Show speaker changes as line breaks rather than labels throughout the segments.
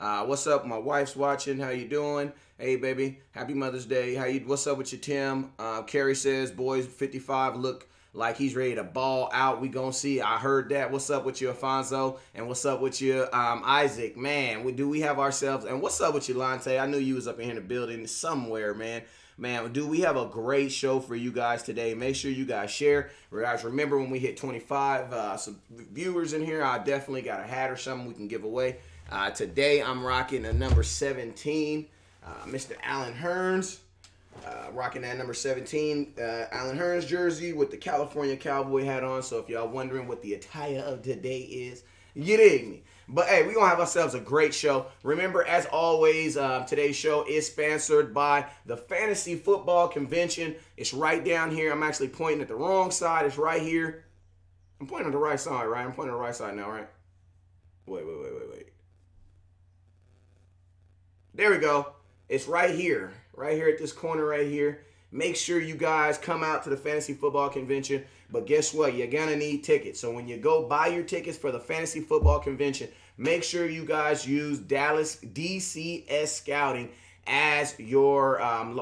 What's up? My wife's watching. How you doing? Hey, baby. Happy Mother's Day. What's up with you, Tim? Carrie says, boys 55 look like he's ready to ball out. We gonna see. I heard that. What's up with you, Alfonso? And what's up with you, Isaac? Man, do we have ourselves? And what's up with you, Lante? I knew you was up in here in the building somewhere, man. Man, do we have a great show for you guys today? Make sure you guys share. Guys, remember when we hit 25 some viewers in here, I definitely got a hat or something we can give away. Today, I'm rocking a number 17, Mr. Allen Hurns. Rocking that number 17 Allen Hurns jersey with the California Cowboy hat on. So if y'all wondering what the attire of today is, you dig me. But hey, we're going to have ourselves a great show. Remember, as always, today's show is sponsored by the Fantasy Football Convention. It's right down here. I'm actually pointing at the wrong side. It's right here. I'm pointing at the right side, right? I'm pointing at the right side now, right? Wait. There we go. It's right here. Right here at this corner right here. Make sure you guys come out to the Fantasy Football Convention. But guess what? You're going to need tickets. So when you go buy your tickets for the Fantasy Football Convention, make sure you guys use Dallas DCS Scouting as your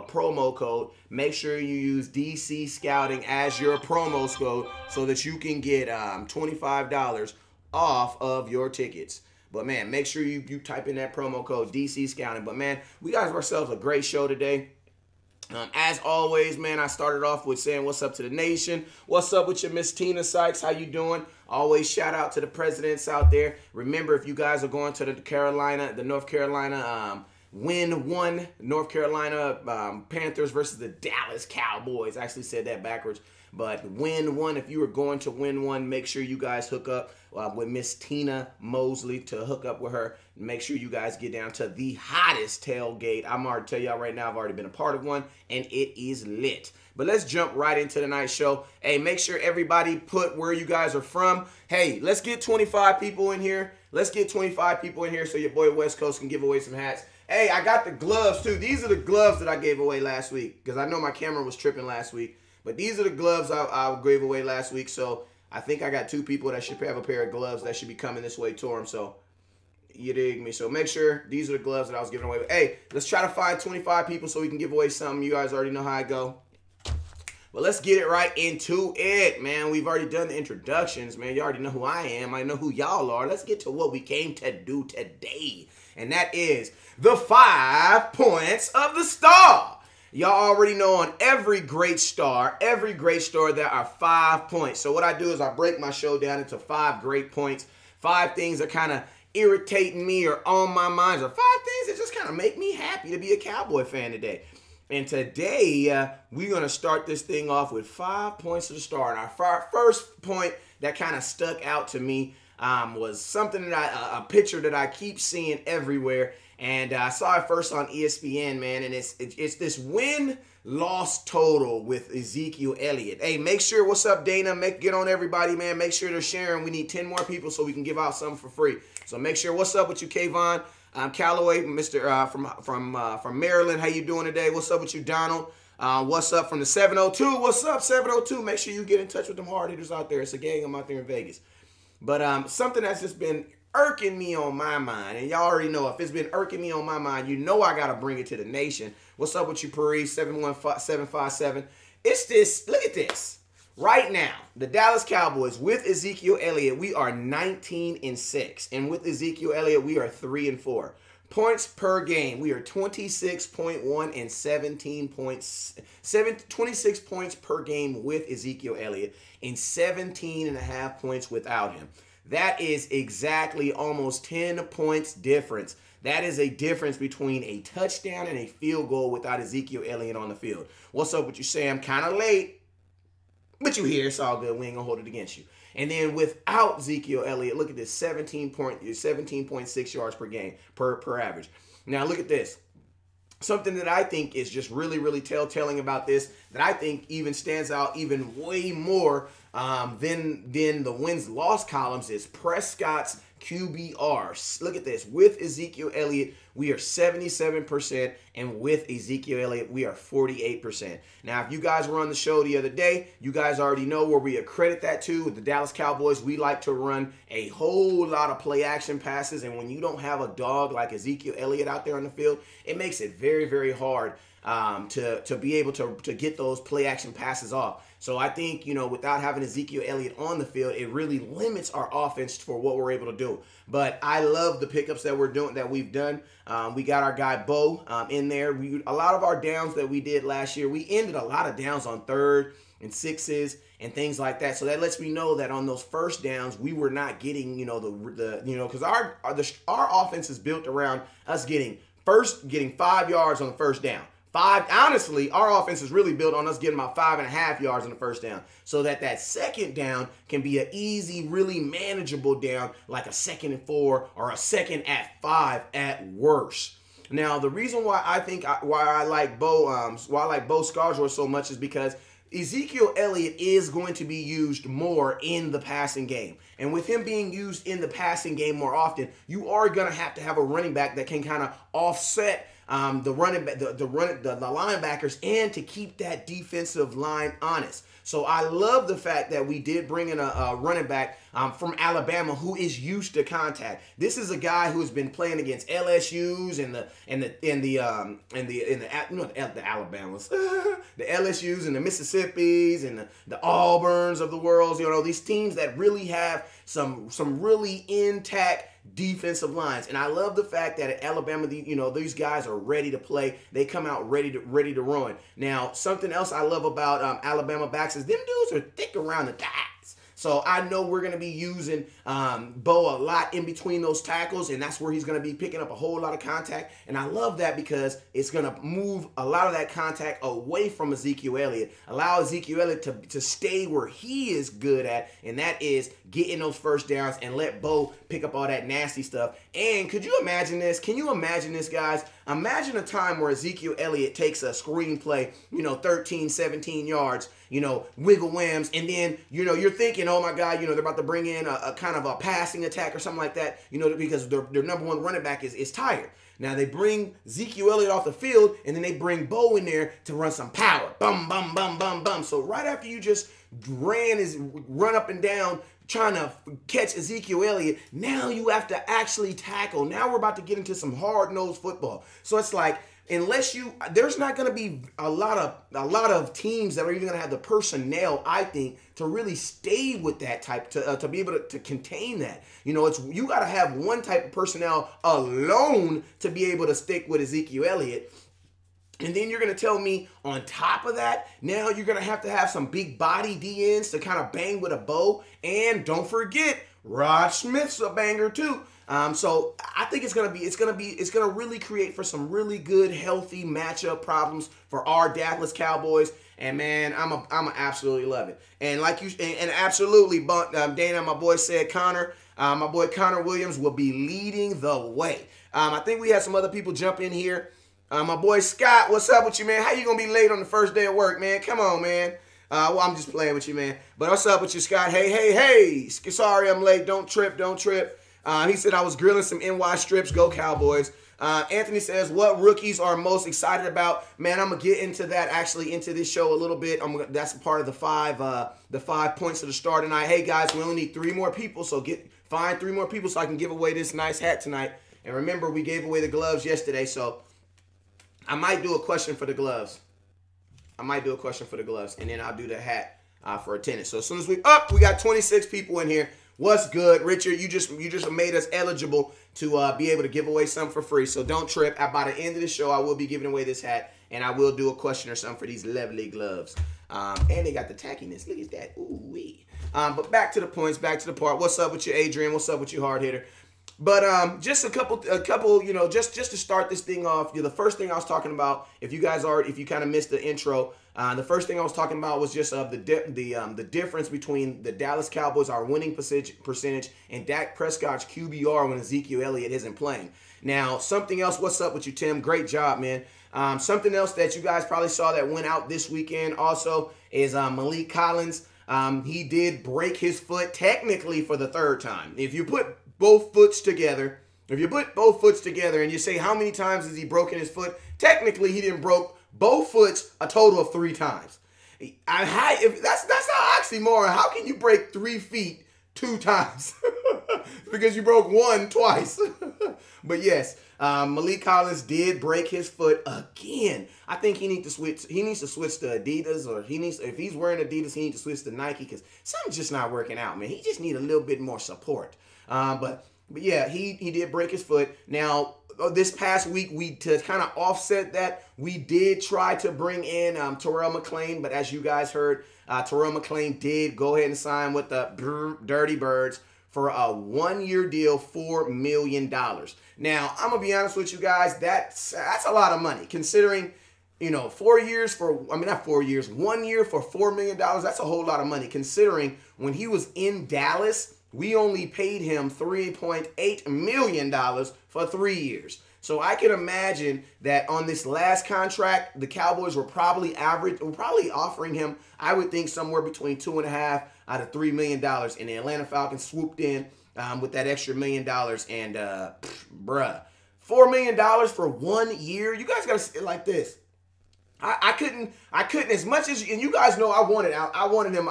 promo code. Make sure you use DC Scouting as your promo code so that you can get $25 off of your tickets. But, man, make sure you type in that promo code DC Scouting. But, man, we got ourselves a great show today. As always, man, I started off with saying what's up to the nation. What's up with your Miss Tina Sykes? How you doing? Always shout out to the presidents out there. Remember, if you guys are going to the North Carolina Win 1, North Carolina Panthers versus the Dallas Cowboys. I actually said that backwards. But Win 1, if you are going to Win 1, make sure you guys hook up with Miss Tina Mosley to hook up with her. Make sure you guys get down to the hottest tailgate. I'm already tell y'all right now, I've already been a part of one, and it is lit. But let's jump right into tonight's show. Hey, make sure everybody put where you guys are from. Hey, let's get 25 people in here. Let's get 25 people in here so your boy West Coast can give away some hats. Hey, I got the gloves, too. These are the gloves that I gave away last week because I know my camera was tripping last week. But these are the gloves I gave away last week. So I think I got 2 people that should have a pair of gloves that should be coming this way to them. So you dig me. So make sure these are the gloves that I was giving away. Hey, let's try to find 25 people so we can give away something. You guys already know how I go. But let's get it right into it, man. We've already done the introductions, man. You already know who I am. I know who y'all are. Let's get to what we came to do today. And that is the 5 points of the star. Y'all already know on every great star, there are 5 points. So what I do is I break my show down into 5 great points, 5 things that kind of irritating me or on my mind, or 5 things that just kind of make me happy to be a Cowboy fan today. And today, we're going to start this thing off with 5 points of the star. And our first point that kind of stuck out to me was something that a picture that I keep seeing everywhere. And I saw it first on ESPN, man, and it's this win-loss total with Ezekiel Elliott. Hey, make sure, what's up, Dana? Get on everybody, man. Make sure they're sharing. We need 10 more people so we can give out something for free. So make sure, what's up with you, Kayvon? Callaway, Mr. from Maryland. How you doing today? What's up with you, Donald? What's up from the 702? What's up, 702? Make sure you get in touch with them hard hitters out there. It's a gang of them out there in Vegas. But something that's just been irking me on my mind, and y'all already know if it's been irking me on my mind, you know I got to bring it to the nation. What's up with you, Paris, 71757? It's this, look at this. Right now, the Dallas Cowboys with Ezekiel Elliott, we are 19-6. And with Ezekiel Elliott, we are 3-4. Points per game, we are 26.1 and 17 points, 26 points per game with Ezekiel Elliott and 17.5 points without him. That is exactly almost 10 points difference. That is a difference between a touchdown and a field goal without Ezekiel Elliott on the field. What's up with you, Sam? Kind of late, but you here. It's all good. We ain't going to hold it against you. And then without Ezekiel Elliott, look at this, 17.6 yards per game, per average. Now look at this. Something that I think is just really, really telltale about this, that I think even stands out even way more than the wins-loss columns, is Prescott's QBR. Look at this. With Ezekiel Elliott, we are 77%, and with Ezekiel Elliott, we are 48%. Now, if you guys were on the show the other day, you guys already know where we accredit that to. With the Dallas Cowboys, we like to run a whole lot of play action passes, and when you don't have a dog like Ezekiel Elliott out there on the field, it makes it very, very hard to be able to get those play action passes off. So I think, you know, without having Ezekiel Elliott on the field, it really limits our offense for what we're able to do. But I love the pickups that we've done. We got our guy Bo in there. A lot of our downs that we did last year, we ended a lot of downs on 3rd and 6s and things like that. So that lets me know that on those first downs, we were not getting, you know, because our offense is built around us getting 5 yards on the first down. Honestly, our offense is really built on us getting about 5.5 yards on the first down, so that second down can be an easy, really manageable down, like a 2nd and 4 or a 2nd and 5 at worst. Now, the reason why I like Bo Scarborough so much is because Ezekiel Elliott is going to be used more in the passing game. And with him being used in the passing game more often, you are going to have a running back that can kind of offset the linebackers and to keep that defensive line honest. So I love the fact that we did bring in a running back from Alabama who is used to contact. This is a guy who has been playing against LSUs and the Alabamas, the LSUs and the Mississippis and the Auburns of the world. You know, these teams that really have some really intact defensive lines. And I love the fact that at Alabama, these guys are ready to play. They come out ready to run. Now, something else I love about Alabama backs is them dudes are thick around the thighs. So I know we're going to be using Bo a lot in between those tackles, and that's where he's going to be picking up a whole lot of contact. And I love that because it's going to move a lot of that contact away from Ezekiel Elliott, allow Ezekiel Elliott to stay where he is good at, and that is getting those first downs, and let Bo pick up all that nasty stuff. And could you imagine this? Can you imagine this, guys? Imagine a time where Ezekiel Elliott takes a screen play, 13, 17 yards, wiggle whams, and then, you're thinking, oh my God, they're about to bring in a kind of a passing attack or something like that, because their number one running back is tired. Now they bring Ezekiel Elliott off the field, and then they bring Bo in there to run some power. Bum, bum, bum, bum, bum. So right after you just run up and down trying to catch Ezekiel Elliott, now you have to actually tackle. Now we're about to get into some hard-nosed football. So it's like, there's not going to be a lot of teams that are even going to have the personnel, I think, to really stay with that type, to be able to contain that. You got to have one type of personnel alone to be able to stick with Ezekiel Elliott. And then you're going to tell me on top of that, now you're going to have some big body DNs to kind of bang with a Bo. And don't forget, Rod Smith's a banger too. So I think it's going to really create for some really good, healthy matchup problems for our Dallas Cowboys. And man, I'm absolutely love it. And absolutely, Dana, my boy said my boy Connor Williams will be leading the way. I think we had some other people jump in here. My boy Scott, what's up with you, man? How you gonna be late on the first day of work, man? Come on, man. Well, I'm just playing with you, man. But what's up with you, Scott? Hey. Sorry I'm late. Don't trip. He said I was grilling some NY strips. Go Cowboys. Anthony says, what rookies are most excited about? Man, I'm going to get into that, actually, into this show a little bit. That's part of the five points of the star tonight. Hey, guys, we only need 3 more people, so find 3 more people so I can give away this nice hat tonight. And remember, we gave away the gloves yesterday, so I might do a question for the gloves. And then I'll do the hat for attendance. So as soon as we got 26 people in here. What's good, Richard? You just made us eligible to be able to give away something for free. So don't trip. By the end of the show, I will be giving away this hat, and I will do a question or something for these lovely gloves. And they got the tackiness. Look at that. Ooh wee. But back to the points. Back to the part. What's up with you, Adrian? What's up with you, hard hitter? But just a couple, just to start this thing off, the first thing I was talking about, if you kind of missed the intro, the first thing I was talking about was just the difference between the Dallas Cowboys, our winning percentage, and Dak Prescott's QBR when Ezekiel Elliott isn't playing. Now, something else, what's up with you, Tim? Great job, man. Something else that you guys probably saw that went out this weekend also is Malik Collins. He did break his foot technically for the 3rd time. If you put both foots together, if you put both foots together and you say how many times has he broken his foot, technically he didn't broke both foots a total of 3 times. If that's not oxymoron. How can you break 3 feet 2 times? Because you broke one twice. But yes, Malik Collins did break his foot again. I think he needs to switch. He needs to switch to Adidas, or if he's wearing Adidas, he needs to switch to Nike, because something's just not working out, man. He just need a little bit more support. But yeah, he did break his foot. Now, this past week, to kind of offset that, we did try to bring in Terrell McClain, but as you guys heard, Terrell McClain did go ahead and sign with the Dirty Birds for a 1-year deal, $4 million. Now, I'm going to be honest with you guys, that's a lot of money, considering, 4 years for, not 4 years, 1 year for $4 million, that's a whole lot of money, considering when he was in Dallas, we only paid him $3.8 million for 3 years. So I can imagine that on this last contract, the Cowboys were probably offering him, I would think, somewhere between $2.5 out of $3 million. And the Atlanta Falcons swooped in with that extra $1 million. And, bruh, $4 million for 1 year? You guys got to see it like this. I couldn't as much as, and you guys know I wanted him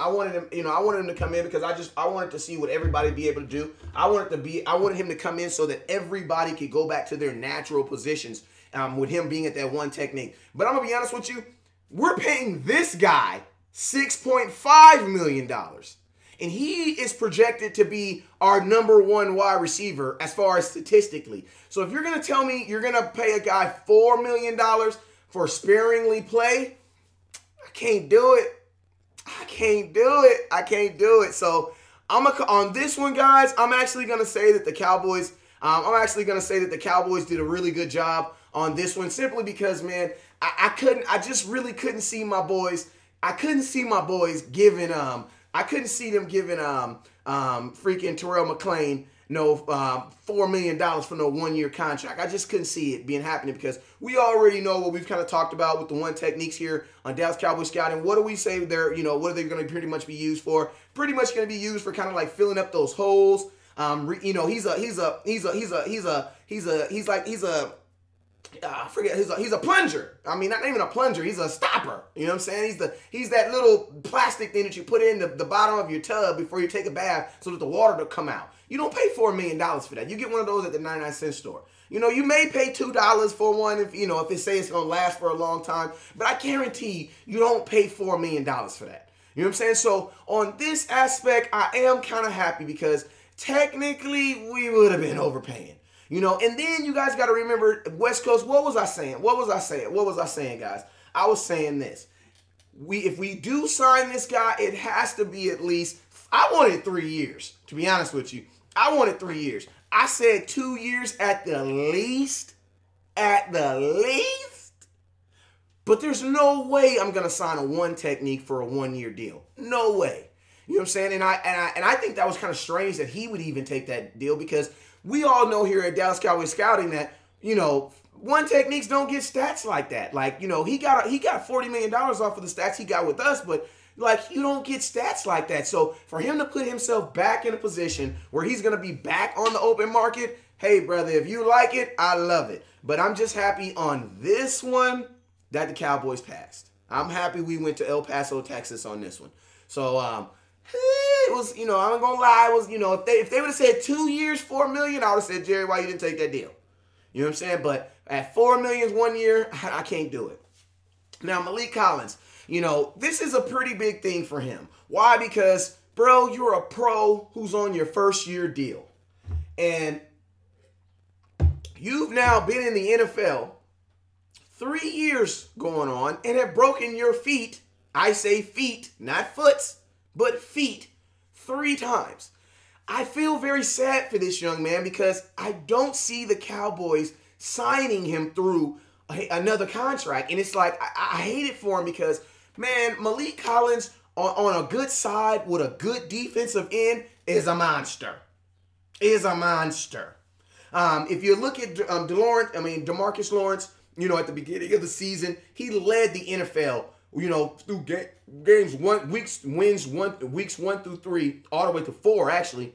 to come in because I wanted to see what everybody be able to do. I wanted him to come in so that everybody could go back to their natural positions with him being at that one technique. But I'm gonna be honest with you, we're paying this guy $6.5 million. And he is projected to be our #1 wide receiver as far as statistically. So if you're gonna tell me you're gonna pay a guy $4 million for sparingly play, I can't do it. I can't do it. So on this one, guys, I'm actually gonna say that the Cowboys. The Cowboys did a really good job on this one, simply because, man, I just really couldn't see my boys. I couldn't see my boys giving freaking Terrell McClain no $4 million for no 1-year contract. I just couldn't see it being happening, because we already know what we've kind of talked about with the one techniques here on Dallas Cowboys Scouting. What do we say they're, what are they going to pretty much be used for? Pretty much going to be used for kind of like filling up those holes. He's a plunger. I mean, not even a plunger. He's a stopper. You know what I'm saying? He's that little plastic thing that you put in the bottom of your tub before you take a bath so that the water will come out. You don't pay $4 million for that. You get one of those at the 99-cent store. You may pay $2 for one if it says it's gonna last for a long time, but I guarantee you don't pay $4 million for that. You know what I'm saying? So on this aspect, I am kind of happy, because technically we would have been overpaying. And then you guys got to remember, West Coast, what was I saying, guys? I was saying this. If we do sign this guy, it has to be at least, I wanted 3 years, to be honest with you. I wanted 3 years. I said 2 years at the least. But there's no way I'm going to sign a one technique for a 1-year deal. No way. You know what I'm saying? And I think that was kind of strange that he would even take that deal, because we all know here at Dallas Cowboys Scouting that, one techniques don't get stats like that. Like, he got $40 million off of the stats he got with us, but like, you don't get stats like that. So for him to put himself back in a position where he's going to be back on the open market, hey, brother, if you like it, I love it. But I'm just happy on this one that the Cowboys passed. I'm happy we went to El Paso, Texas on this one. So, it was, I'm not gonna lie, it was, if they would have said 2 years, $4 million, I would have said, Jerry, why you didn't take that deal? You know what I'm saying? But at $4 million 1 year, I can't do it. Now, Malik Collins, this is a pretty big thing for him. Why? Because, bro, you're a pro who's on your first-year deal. And you've now been in the NFL 3 years going on and have broken your feet. I say feet, not foots, but feet 3 times. I feel very sad for this young man, because I don't see the Cowboys signing him through another contract. And it's like, I hate it for him, because, man, Malik Collins on a good side with a good defensive end is a monster. If you look at DeMarcus Lawrence, at the beginning of the season, he led the NFL, through weeks 1 through 3, all the way to 4, actually.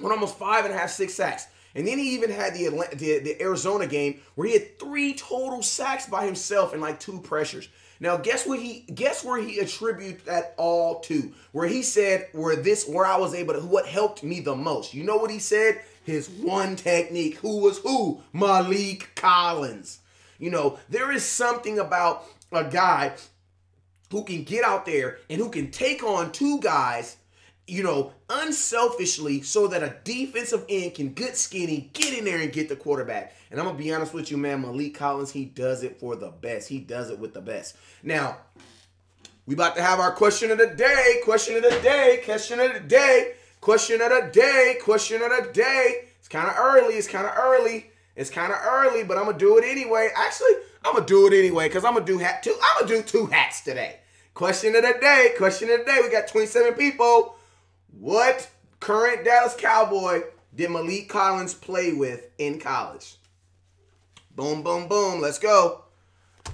on almost 5.5, 6 sacks. And then he even had the Arizona game where he had 3 total sacks by himself and like 2 pressures. Now, guess where he attributes that all to? Where he said, where I was able to, what helped me the most. You know what he said? His one technique. Who was who? Malik Collins. You know, there is something about a guy who can get out there and who can take on 2 guys, you know, unselfishly, so that a defensive end can get skinny, get in there and get the quarterback. And I'm going to be honest with you, man, Malik Collins, he does it for the best. He does it with the best. Now, we about to have our question of the day, question of the day, question of the day, question of the day, question of the day. It's kind of early. It's kind of early. It's kind of early, but I'm going to do it anyway. Actually, I'm going to do it anyway because I'm going to do 2 hats today. Question of the day, question of the day. We got 27 people. What current Dallas Cowboy did Malik Collins play with in college? Boom, boom, boom. Let's go.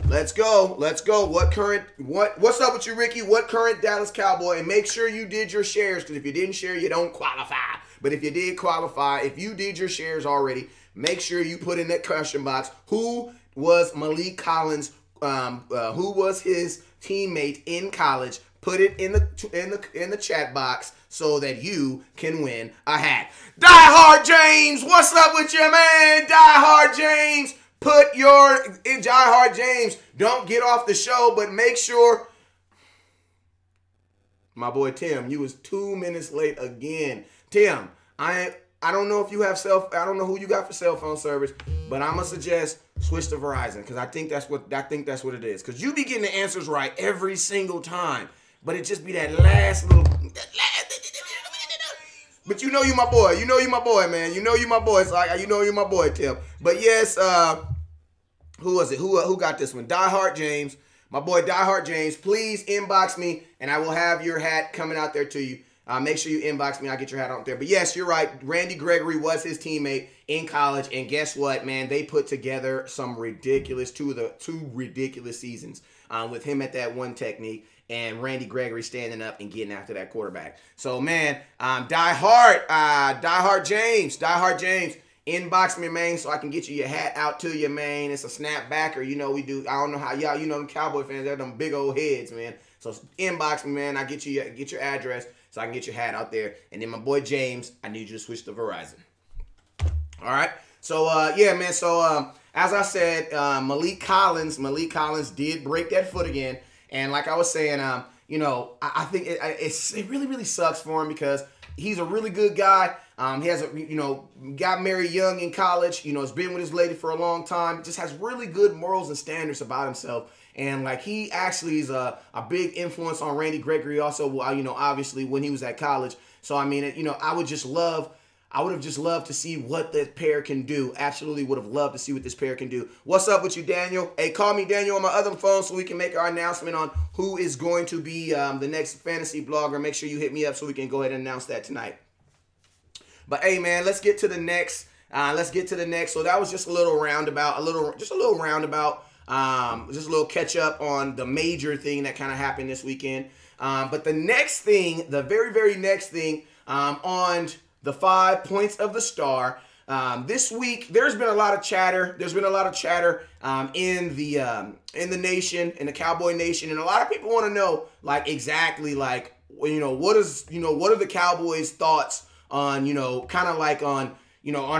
Let's go. Let's go. What's up with you, Ricky? What current Dallas Cowboy? And make sure you did your shares, because if you didn't share, you don't qualify. But if you did qualify, if you did your shares already, make sure you put in that question box, who was Malik Collins, who was his teammate in college? Put it in the chat box so that you can win a hat. Die Hard James, what's up with you, man? Die Hard James, put your Die Hard James. Don't get off the show, but make sure. My boy Tim, you was 2 minutes late again. Tim, I don't know if you have I don't know who you got for cell phone service, but I'm gonna suggest switch to Verizon, because I think that's what it is. Because you be getting the answers right every single time. But it just be that last little. But you know you my boy. You know you my boy, man. You know you my boy. It's like, you know you my boy, Tim. But yes, who was it? Who got this one? Die Hard James. My boy Die Hard James. Please inbox me, and I will have your hat coming out there to you. Make sure you inbox me. I'll get your hat out there. But yes, you're right. Randy Gregory was his teammate in college. And guess what, man? They put together some ridiculous, two ridiculous seasons with him at that one technique, and Randy Gregory standing up and getting after that quarterback. So, man, Die Hard James, inbox me, man, so I can get you your hat out to you, man. It's a snapbacker. You know we do. I don't know how y'all, you know them Cowboy fans, they're them big old heads, man. So inbox me, man. I get your address so I can get your hat out there. And then my boy James, I need you to switch to Verizon. All right. So yeah, man. So as I said, Malik Collins did break that foot again. And like I was saying, you know, I think it really, really sucks for him, because he's a really good guy. He has got married young in college. You know, has been with his lady for a long time. Just has really good morals and standards about himself. And like, he actually is a big influence on Randy Gregory also, you know, obviously when he was at college. So, I mean, you know, I would have just loved to see what this pair can do. Absolutely would have loved to see what this pair can do. What's up with you, Daniel? Hey, call me Daniel on my other phone so we can make our announcement on who is going to be the next fantasy blogger. Make sure you hit me up so we can go ahead and announce that tonight. But hey, man, let's get to the next. So that was just a little roundabout, just a little catch up on the major thing that kind of happened this weekend. But the next thing, the very, very next thing on the 5 points of the star. This week, there's been a lot of chatter. There's been a lot of chatter in the nation, in the Cowboy Nation, and a lot of people want to know, like, exactly, like, what are the Cowboys' thoughts on, kind of like on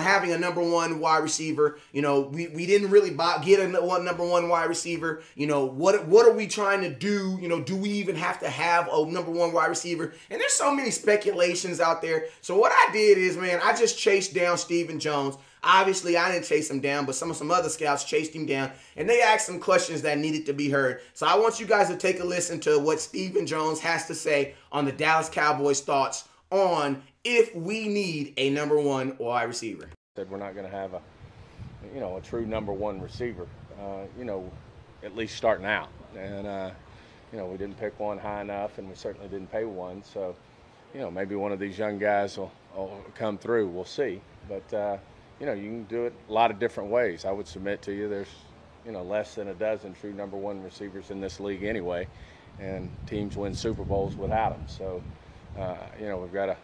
having a number 1 wide receiver. We didn't really get a number 1 wide receiver. What are we trying to do? Do we even have to have a number 1 wide receiver? And there's so many speculations out there. So what I did is, man, I just chased down Stephen Jones. Obviously, I didn't chase him down, but some other scouts chased him down, and they asked some questions that needed to be heard. So I want you guys to take a listen to what Stephen Jones has to say on the Dallas Cowboys' thoughts on if we need a number 1 wide receiver.
Said we're not going to have a true number 1 receiver, at least starting out. And, we didn't pick one high enough, and we certainly didn't pay one. So, maybe one of these young guys will come through. We'll see. But, you can do it a lot of different ways. I would submit to you there's, less than a dozen true number 1 receivers in this league anyway, and teams win Super Bowls without them. So, we've got to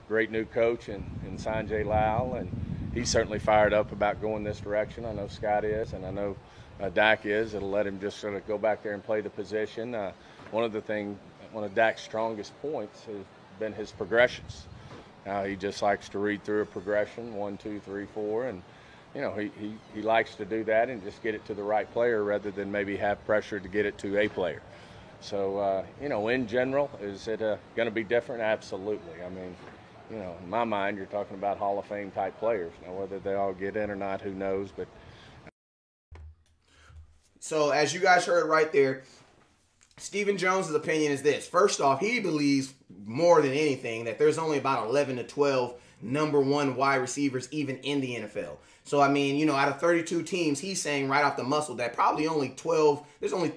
great new coach in Sanjay Lal, and he's certainly fired up about going this direction. I know Scott is, and I know Dak is. It'll let him just sort of go back there and play the position. One of Dak's strongest points has been his progressions. He just likes to read through a progression, 1, 2, 3, 4, and he likes to do that and just get it to the right player rather than maybe have pressure to get it to a player. So, in general, is it going to be different? Absolutely. I mean, in my mind, you're talking about Hall of Fame type players. Now, whether they all get in or not, who knows? But
so, as you guys heard right there, Stephen Jones' opinion is this. First off, he believes more than anything that there's only about 11 to 12 number one wide receivers even in the NFL. So, I mean, out of 32 teams, he's saying right off the muscle that probably only 12, there's only,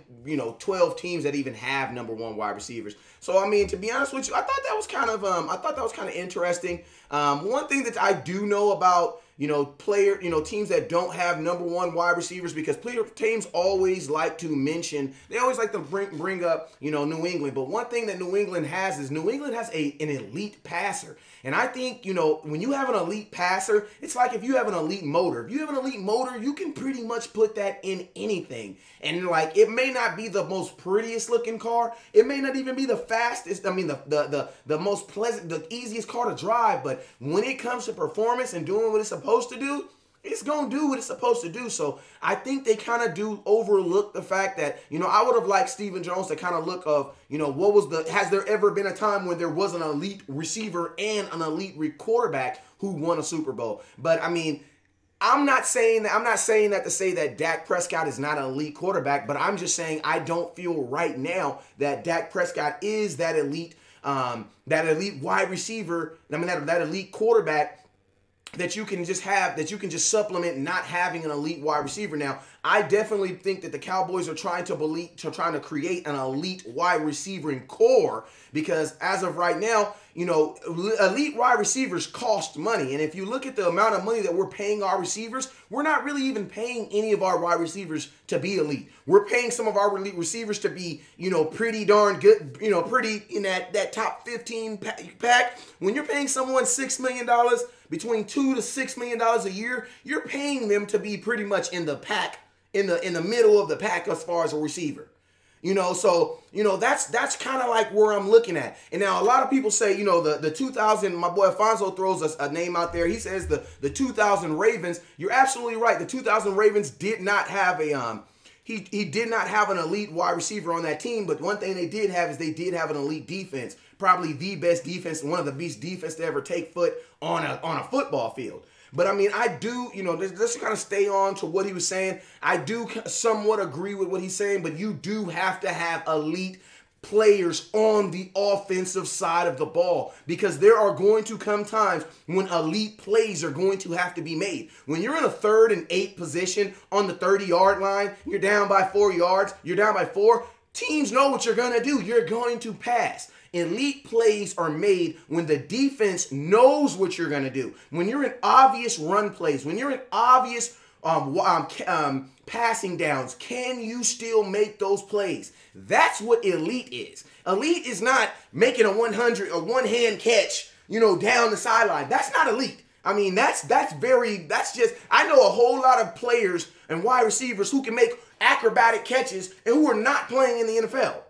12 teams that even have number one wide receivers. So, I mean, to be honest with you, I thought that was kind of interesting. One thing that I do know about, teams that don't have number one wide receivers, because teams always like to mention, they always like to bring up, New England. But one thing that New England has is New England has an elite passer. And I think, when you have an elite passer, it's like if you have an elite motor. If you have an elite motor, you can pretty much put that in anything. And like, it may not be the most prettiest looking car. It may not even be the fastest. I mean, the most pleasant, the easiest car to drive. But when it comes to performance and doing what it's supposed to do, it's going to do what it's supposed to do. So I think they kind of do overlook the fact that, I would have liked Stephen Jones to kind of look of, has there ever been a time when there was an elite receiver and an elite quarterback who won a Super Bowl? But I mean, I'm not saying that to say that Dak Prescott is not an elite quarterback, but I'm just saying I don't feel right now that Dak Prescott is that elite wide receiver. I mean, that elite quarterback that you can just supplement not having an elite wide receiver. Now, I definitely think that the Cowboys are trying to create an elite wide receiving core, because as of right now, elite wide receivers cost money. And if you look at the amount of money that we're paying our receivers, we're not really even paying any of our wide receivers to be elite. We're paying some of our elite receivers to be, pretty darn good, pretty in that top 15 pack. When you're paying someone $6 million, between $2 to $6 million a year, you're paying them to be pretty much in the pack, in the middle of the pack as far as a receiver. So that's kind of like where I'm looking at. And now a lot of people say, the 2000, my boy Alfonso throws a name out there. He says the 2000 Ravens. You're absolutely right. The 2000 Ravens did not have a he did not have an elite wide receiver on that team, but one thing they did have is they did have an elite defense. Probably the best defense, one of the best defense to ever take foot on a football field. But I mean, I do, just to kind of stay on to what he was saying, I do somewhat agree with what he's saying, but you do have to have elite players on the offensive side of the ball, because there are going to come times when elite plays are going to have to be made. When you're in a 3rd and 8 position on the 30-yard line, you're down by 4 yards, you're down by 4, teams know what you're going to do. You're going to pass. Elite plays are made when the defense knows what you're going to do. When you're in obvious run plays, when you're in obvious passing downs, can you still make those plays? That's what elite is. Elite is not making a one-hand catch, down the sideline. That's not elite. I mean, that's just, I know a whole lot of players and wide receivers who can make acrobatic catches and who are not playing in the NFL.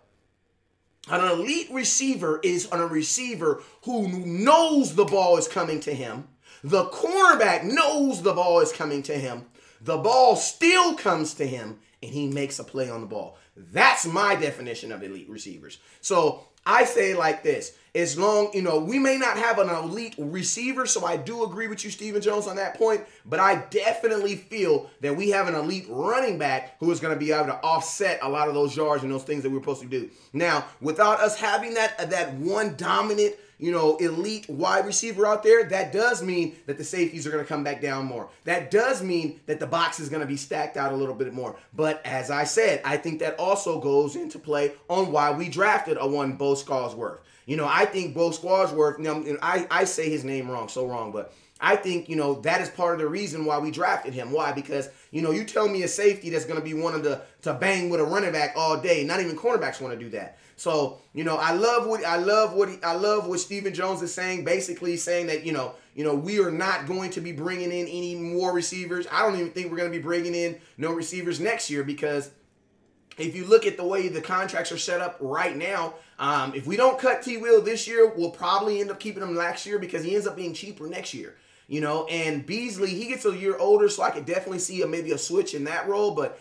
An elite receiver is a receiver who knows the ball is coming to him. The cornerback knows the ball is coming to him. The ball still comes to him, and he makes a play on the ball. That's my definition of elite receivers. So I say it like this. As long, we may not have an elite receiver, so I do agree with you, Stephen Jones, on that point, but I definitely feel that we have an elite running back who is going to be able to offset a lot of those yards and those things that we're supposed to do. Now, without us having that one dominant, elite wide receiver out there, that does mean that the safeties are going to come back down more. That does mean that the box is going to be stacked out a little bit more. But as I said, I think that also goes into play on why we drafted a one Bo Scalsworth. I think Bo Squadsworth, I say his name wrong, so wrong, but I think, that is part of the reason why we drafted him. Why? Because, you tell me a safety that's going to be wanting to bang with a running back all day. Not even cornerbacks want to do that. So, I love what Stephen Jones is saying, basically saying that, we are not going to be bringing in any more receivers. I don't even think we're going to be bringing in no receivers next year, because if you look at the way the contracts are set up right now, if we don't cut T. Will this year, we'll probably end up keeping him next year because he ends up being cheaper next year. And Beasley, he gets a year older, so I could definitely see maybe a switch in that role. But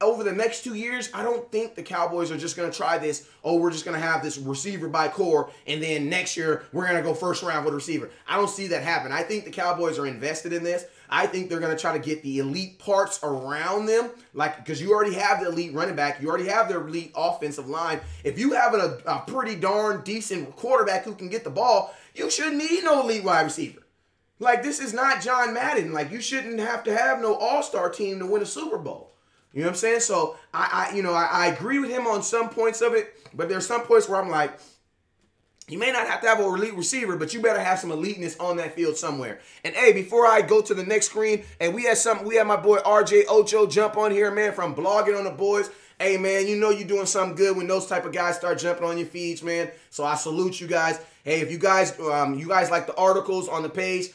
over the next 2 years, I don't think the Cowboys are just going to try this, we're just going to have this receiver by core, and then next year we're going to go first round with a receiver. I don't see that happen. I think the Cowboys are invested in this. I think they're going to try to get the elite parts around them, because you already have the elite running back. You already have the elite offensive line. If you have a pretty darn decent quarterback who can get the ball, you shouldn't need no elite wide receiver. This is not John Madden. You shouldn't have to have no all-star team to win a Super Bowl. You know what I'm saying? So, I agree with him on some points of it, but there's some points where I'm like, you may not have to have an elite receiver, but you better have some eliteness on that field somewhere. And, hey, before I go to the next screen, and we had my boy RJ Ocho jump on here, man, from Blogging on the Boys. Hey, man, you're doing something good when those type of guys start jumping on your feeds, man. So I salute you guys. Hey, if you guys like the articles on the page,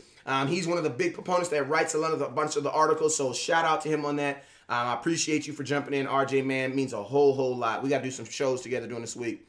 he's one of the big proponents that writes a bunch of the articles, so shout out to him on that. I appreciate you for jumping in, RJ, man. It means a whole lot. We got to do some shows together during this week.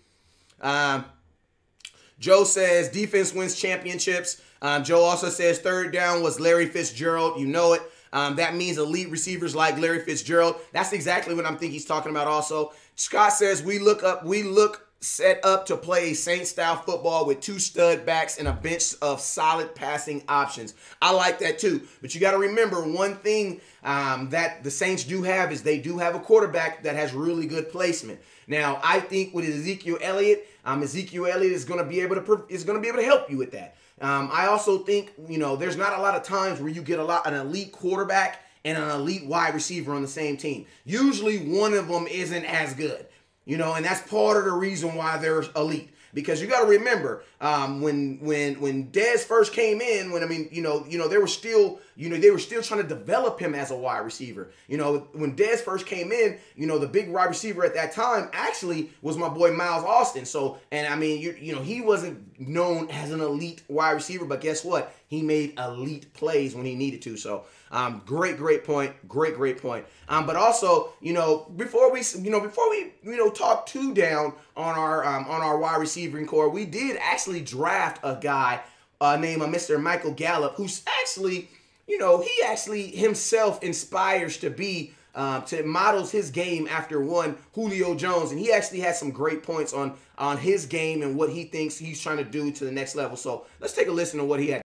Joe says defense wins championships. Joe also says third down was Larry Fitzgerald. You know it. That means elite receivers like Larry Fitzgerald. That's exactly what I'm thinking he's talking about also. Scott says we look set up to play Saints-style football with 2 stud backs and a bench of solid passing options. I like that too. But you got to remember one thing that the Saints do have is they do have a quarterback that has really good placement. Now, I think with Ezekiel Elliott is going to be able to help you with that. I also think, there's not a lot of times where you get an elite quarterback and an elite wide receiver on the same team. Usually one of them isn't as good. And that's part of the reason why they're elite. Because you got to remember, when Dez first came in, they were still trying to develop him as a wide receiver. When Dez first came in, the big wide receiver at that time actually was my boy Miles Austin. So, and he wasn't known as an elite wide receiver, but guess what? He made elite plays when he needed to. So, great point. Great point. But also, before we talk too down on our wide receiving core, we did actually draft a guy named Mr. Michael Gallup, who's actually, he actually himself inspires to models his game after one Julio Jones, and he actually has some great points on his game and what he thinks he's trying to do to the next level. So let's take a listen to what he had.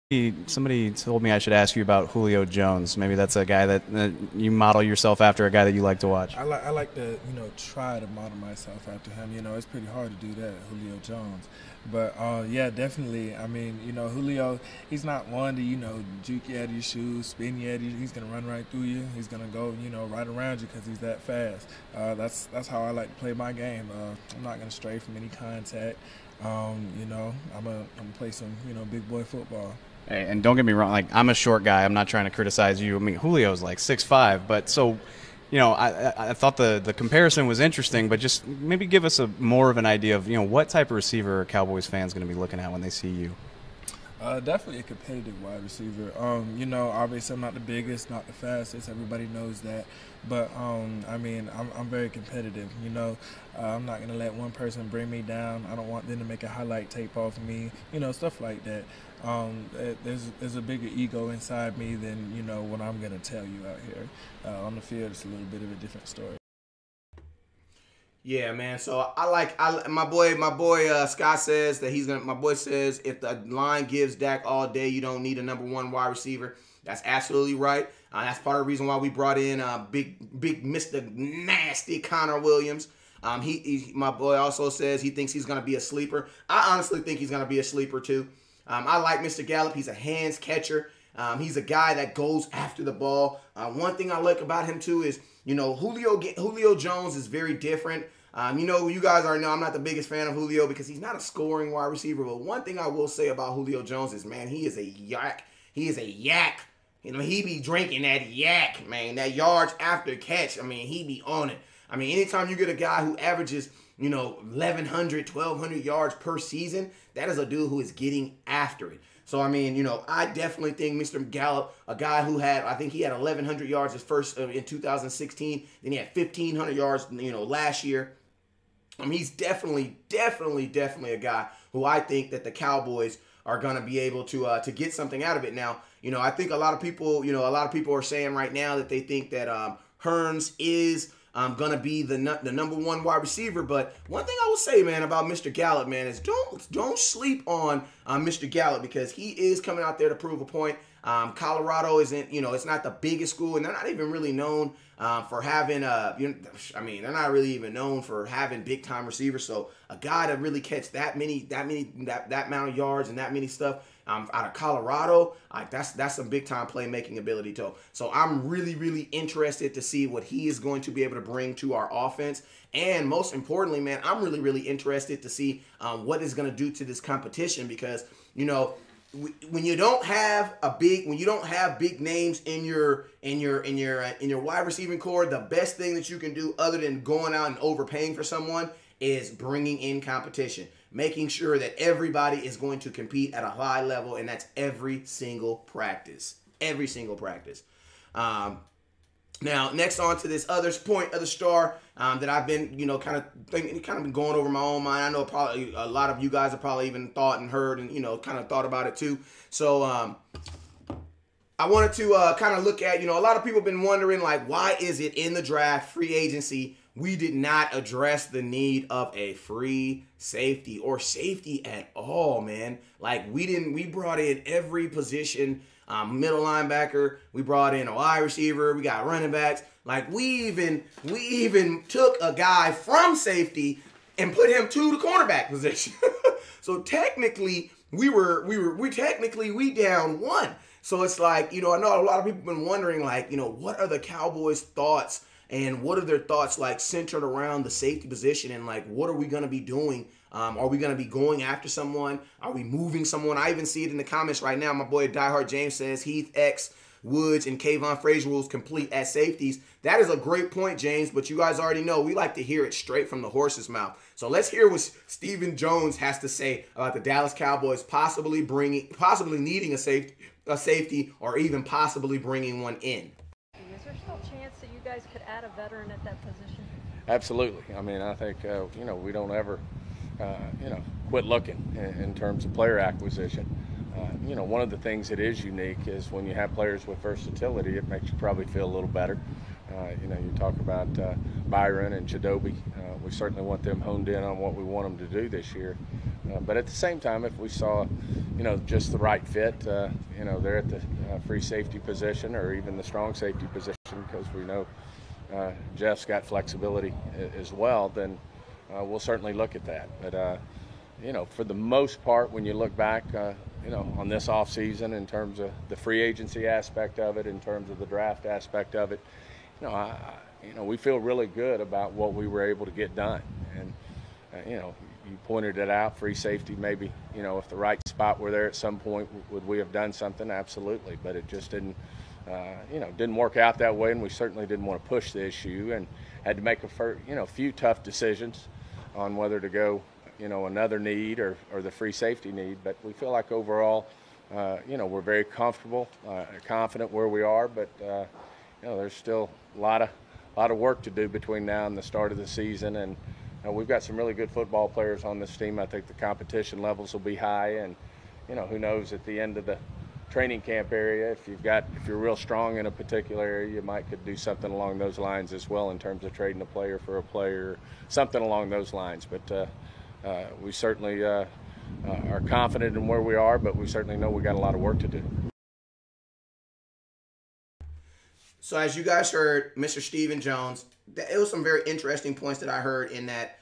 Somebody told me I should ask you about Julio Jones. Maybe that's a guy that you model yourself after, a guy that you like to watch.
I like to try to model myself after him. It's pretty hard to do that, Julio Jones. But yeah, definitely. Julio, he's not one to juke you out of your shoes, spin you out of you. He's gonna run right through you. He's gonna go right around you because he's that fast. That's how I like to play my game. I'm not gonna stray from any contact. I'm gonna play some big boy football.
Hey, and don't get me wrong, I'm a short guy. I'm not trying to criticize you. Julio's 6'5", but so, I thought the comparison was interesting, but just maybe give us more of an idea of, what type of receiver are Cowboys fans going to be looking at when they see you?
Definitely a competitive wide receiver. Obviously I'm not the biggest, not the fastest. Everybody knows that. But, I'm very competitive. I'm not going to let one person bring me down. I don't want them to make a highlight tape off of me, stuff like that. There's a bigger ego inside me than, what I'm going to tell you out here. On the field, it's a little bit of a different story.
Yeah, man. So my boy Scott says that my boy says if the line gives Dak all day, you don't need a number 1 wide receiver. That's absolutely right. That's part of the reason why we brought in big Mr. Nasty Connor Williams. My boy also says he thinks he's going to be a sleeper. I honestly think he's going to be a sleeper too. I like Mr. Gallup. He's a hands catcher. He's a guy that goes after the ball. One thing I like about him too is, Julio Jones is very different. You know, you guys already know I'm not the biggest fan of Julio because he's not a scoring wide receiver. But one thing I will say about Julio Jones is, man, he is a yak. He is a yak. You know, he be drinking that yak, man. That yards after catch. I mean, he be on it. I mean, anytime you get a guy who averages, you know, 1,100, 1,200 yards per season, that is a dude who is getting after it. So, I mean, you know, I definitely think Mr. Gallup, a guy who had, I think he had 1,100 yards his first in 2016. Then he had 1,500 yards, you know, last year. I mean, he's definitely a guy who I think that the Cowboys are going to be able to get something out of it. Now, you know, I think a lot of people are saying right now that they think that Hearns is going to be the number one wide receiver. But one thing I will say, man, about Mr. Gallup, man, is don't sleep on Mr. Gallup because he is coming out there to prove a point. Colorado isn't, you know, it's not the biggest school, and they're not even really known for having, I mean, they're not really even known for having big time receivers. So a guy to really catch that amount of yards and that many stuff out of Colorado, that's some big time playmaking ability too. So I'm really interested to see what he is going to be able to bring to our offense. And most importantly, man, I'm really interested to see what it's going to do to this competition because, you know, when you don't have big names in your wide receiving core, the best thing that you can do other than going out and overpaying for someone is bringing in competition, making sure that everybody is going to compete at a high level, and that's every single practice. Now, next on to this other star that I've been, you know, kind of been going over my own mind. I know probably a lot of you guys have probably even thought and heard and, you know, kind of thought about it too. So I wanted to kind of look at, you know, a lot of people have been wondering, like, why is it in the draft, free agency, we did not address the need of a free safety or safety at all, man. Like, we brought in every position. Middle linebacker, we brought in a wide receiver, we got running backs. Like we even took a guy from safety and put him to the cornerback position. So technically we down one. So it's like, you know, I know a lot of people have been wondering, like, you know, what are the Cowboys' thoughts and what are their thoughts like centered around the safety position and like what are we going to be doing? Are we going to be going after someone? Are we moving someone? I even see it in the comments right now. My boy Diehard James says Heath, X, Woods, and Kayvon Frazier rules complete at safeties. That is a great point, James, but you guys already know we like to hear it straight from the horse's mouth. So let's hear what Stephen Jones has to say about the Dallas Cowboys possibly needing a safety or even possibly bringing one in.
Is there still a chance that you guys could add a veteran at that position?
Absolutely. I mean, I think, you know, we don't ever, you know, quit looking in terms of player acquisition. You know, one of the things that is unique is when you have players with versatility, it makes you probably feel a little better. You know, you talk about Byron and Chidobe. We certainly want them honed in on what we want them to do this year. But at the same time, if we saw, you know, just the right fit, you know, they're at the free safety position or even the strong safety position, because we know Jeff's got flexibility as well, then we'll certainly look at that. But, you know, for the most part, when you look back, you know, on this offseason in terms of the free agency aspect of it, in terms of the draft aspect of it, you know, we feel really good about what we were able to get done. And, you know, you pointed it out, free safety, maybe, you know, if the right spot were there at some point, would we have done something? Absolutely. But it just didn't, you know, didn't work out that way, and we certainly didn't want to push the issue and had to make a few tough decisions on whether to go, you know, another need or the free safety need. But we feel like overall, you know, we're very comfortable, confident where we are, but, you know, there's still a lot of work to do between now and the start of the season. And we've got some really good football players on this team. I think the competition levels will be high, and, you know, who knows, at the end of the training camp area, if you're real strong in a particular area, you could do something along those lines as well in terms of trading a player for a player, something along those lines. But we certainly are confident in where we are, but we certainly know we got a lot of work to do.
So as you guys heard, Mr. Stephen Jones, it was some very interesting points that I heard in that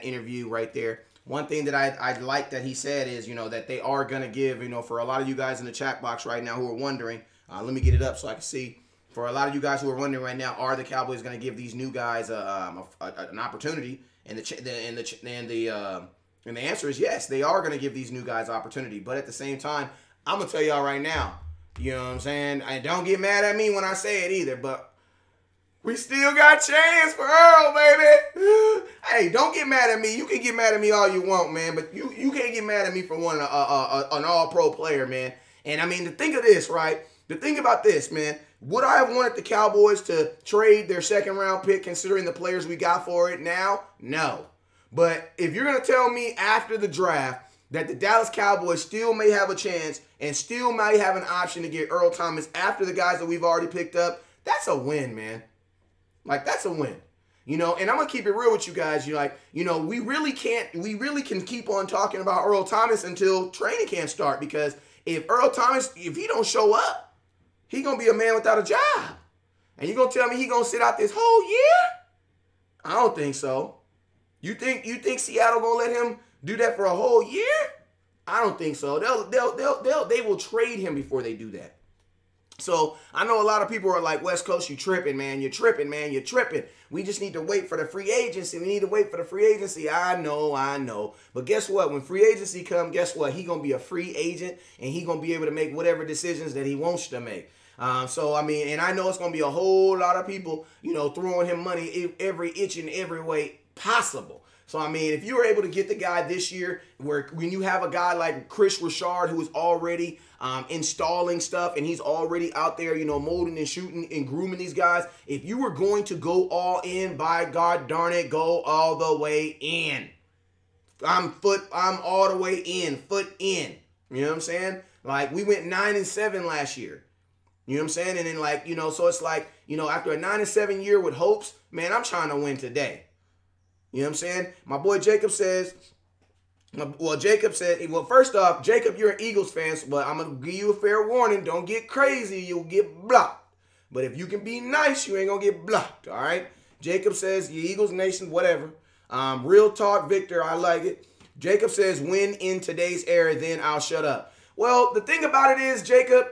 interview right there. One thing that I like that he said is, you know, that they are going to give, you know, for a lot of you guys in the chat box right now who are wondering, let me get it up so I can see. For a lot of you guys who are wondering right now, are the Cowboys going to give these new guys an opportunity? And the answer is yes, they are going to give these new guys opportunity. But at the same time, I'm going to tell y'all right now, you know what I'm saying? And don't get mad at me when I say it either, but we still got chance for Earl, baby. Hey, don't get mad at me. You can get mad at me all you want, man, but you can't get mad at me for wanting an all-pro player, man. And, I mean, to think of this, right? The thing about this, man, would I have wanted the Cowboys to trade their second-round pick considering the players we got for it now? No. But if you're going to tell me after the draft that the Dallas Cowboys still may have a chance and still might have an option to get Earl Thomas after the guys that we've already picked up, that's a win, man. Like, that's a win. You know, and I'm going to keep it real with you guys. You're like, you know, we really can keep on talking about Earl Thomas until training camp start, because if Earl Thomas, if he don't show up, he going to be a man without a job. And you going to tell me he going to sit out this whole year? I don't think so. You think Seattle going to let him do that for a whole year? I don't think so. They will trade him before they do that. So I know a lot of people are like, West Coast, you tripping, man. You're tripping, man. You're tripping. We just need to wait for the free agency. We need to wait for the free agency. I know. But guess what? When free agency comes, guess what? He going to be a free agent, and he going to be able to make whatever decisions that he wants to make. So, I mean, and I know it's going to be a whole lot of people, you know, throwing him money every inch and every way possible. So, I mean, if you were able to get the guy this year, when you have a guy like Kris who is already installing stuff, and he's already out there, you know, molding and shooting and grooming these guys, if you were going to go all in, by God darn it, go all the way in. I'm all the way in, foot in. You know what I'm saying? Like, we went 9-7 last year. You know what I'm saying? And then, like, you know, so it's like, you know, after a 9-7 year with hopes, man, I'm trying to win today. You know what I'm saying? My boy Jacob says, well, first off, Jacob, you're an Eagles fan, but I'm going to give you a fair warning. Don't get crazy. You'll get blocked. But if you can be nice, you ain't going to get blocked, all right? Jacob says, you Eagles Nation, whatever. Real talk, Victor, I like it. Jacob says, win in today's era, then I'll shut up. Well, the thing about it is, Jacob,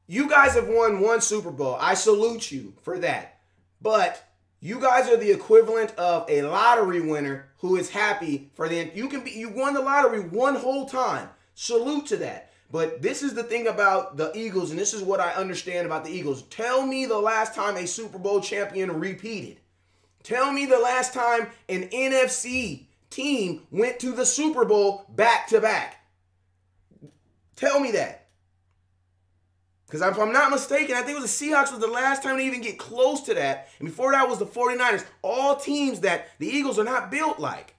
you guys have won one Super Bowl. I salute you for that. But you guys are the equivalent of a lottery winner who is happy for the you won the lottery one whole time. Salute to that. But this is the thing about the Eagles, and this is what I understand about the Eagles. Tell me the last time a Super Bowl champion repeated. Tell me the last time an NFC team went to the Super Bowl back-to-back. Tell me that. Because if I'm not mistaken, I think it was the Seahawks was the last time to even get close to that. And before that was the 49ers. All teams that the Eagles are not built like.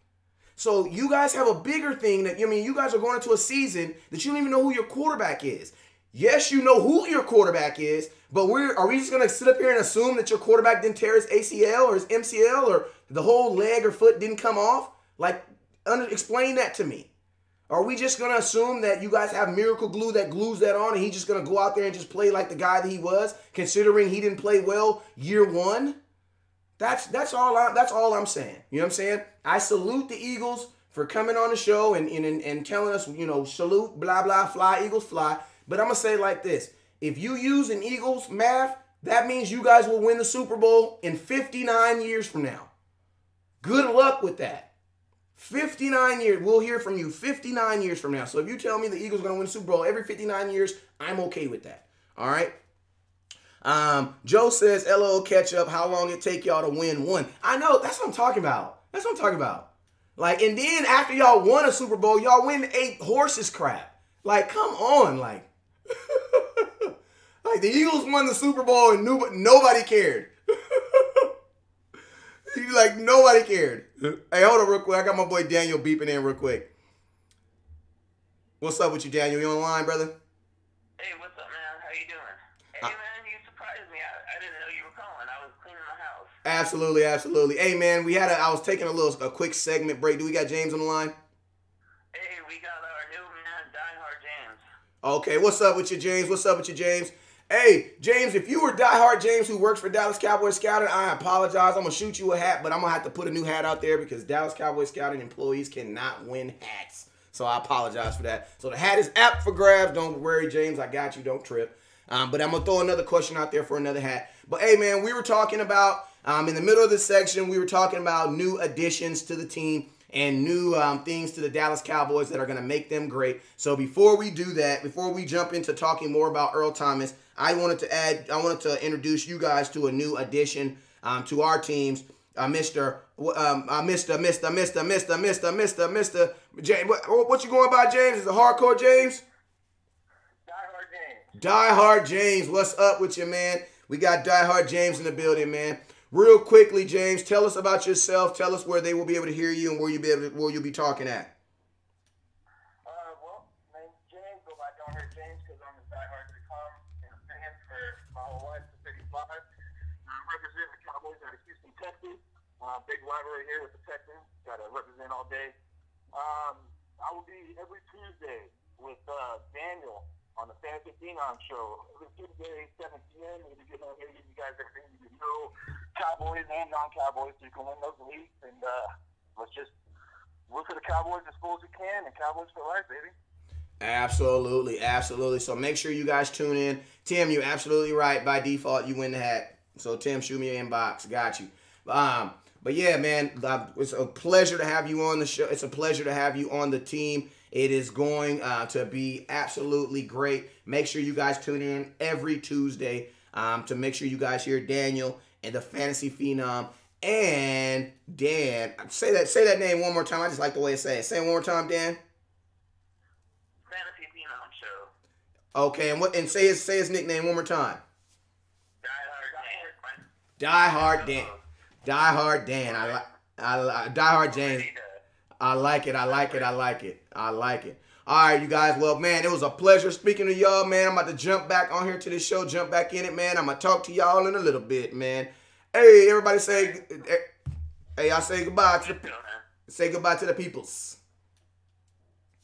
So you guys have a bigger thing that, I mean, you guys are going into a season that you don't even know who your quarterback is. Yes, you know who your quarterback is, but are we just going to sit up here and assume that your quarterback didn't tear his ACL or his MCL or the whole leg or foot didn't come off? Like, explain that to me. Are we just going to assume that you guys have miracle glue that glues that on and he's just going to go out there and just play like the guy that he was, considering he didn't play well year one? That's all I'm saying. You know what I'm saying? I salute the Eagles for coming on the show and telling us, you know, salute, blah, blah, fly, Eagles fly. But I'm going to say it like this. If you use an Eagles math, that means you guys will win the Super Bowl in 59 years from now. Good luck with that. 59 years. We'll hear from you 59 years from now. So if you tell me the Eagles are going to win the Super Bowl every 59 years, I'm okay with that. All right? Joe says, LOL catch up. How long it take y'all to win one? I know. That's what I'm talking about. That's what I'm talking about. Like, and then after y'all won a Super Bowl, y'all win 8 horses crap. Like, come on. Like, like the Eagles won the Super Bowl and nobody cared. Like, nobody cared. Hey, hold on real quick. I got my boy Daniel beeping in real quick. What's up with you, Daniel? You on the line, brother?
Hey, what's up, man? How you doing? Hey, man, you surprised me. I didn't know you were calling. I was cleaning my house.
Absolutely, absolutely. Hey, man, I was taking a quick segment break. Do we got James on the line?
Hey, we got our new man, Diehard James.
Okay, what's up with you, James? What's up with you, James? Hey, James, if you were Diehard James who works for Dallas Cowboys Scouting, I apologize. I'm going to shoot you a hat, but I'm going to have to put a new hat out there because Dallas Cowboys Scouting employees cannot win hats. So I apologize for that. So the hat is up for grabs. Don't worry, James. I got you. Don't trip. But I'm going to throw another question out there for another hat. But, hey, man, we were talking about, in the middle of this section, we were talking about new additions to the team and new things to the Dallas Cowboys that are going to make them great. So before we do that, before we jump into talking more about Earl Thomas, I wanted to introduce you guys to a new addition to our teams. Mr. James. What you going by, James? Is it Hardcore James? Die Hard James. What's up with you, man? We got Die Hard James in the building, man. Real quickly, James, tell us about yourself. Tell us where they will be able to hear you and where you'll be talking at.
Well, my name's James. Go by Die Hard James because I'm a diehard.com fan for my whole life since 85. I'm representing the Cowboys out of Houston, Texas. Big rivalry here with the Texans. Got to represent all day. I will be every Tuesday with Daniel on the Fantasy Phenom show. Every Tuesday, 7 p.m. We'll be getting on here, giving you guys everything you can know, Cowboys and non-Cowboys, so you can win those leagues. And let's just root for the Cowboys as full as we can, and Cowboys for life, baby.
Absolutely, absolutely. So make sure you guys tune in. Tim, you're absolutely right. By default, you win the hat. So, Tim, shoot me your inbox. Got you. But yeah, man, it's a pleasure to have you on the show. It's a pleasure to have you on the team. It is going to be absolutely great. Make sure you guys tune in every Tuesday to make sure you guys hear Daniel and the Fantasy Phenom and Dan. Say that name one more time. I just like the way it says. Say it one more time, Dan.
Fantasy Phenom Show.
Okay, and say his nickname one more time. Die Hard Dan. Die Hard Dan. Die Hard James. I like it. All right, you guys. Well, man, it was a pleasure speaking to y'all, man. I'm about to jump back on here to this show, jump back in it, man. I'm going to talk to y'all in a little bit, man. Hey, everybody say, hey, y'all say goodbye to the peoples.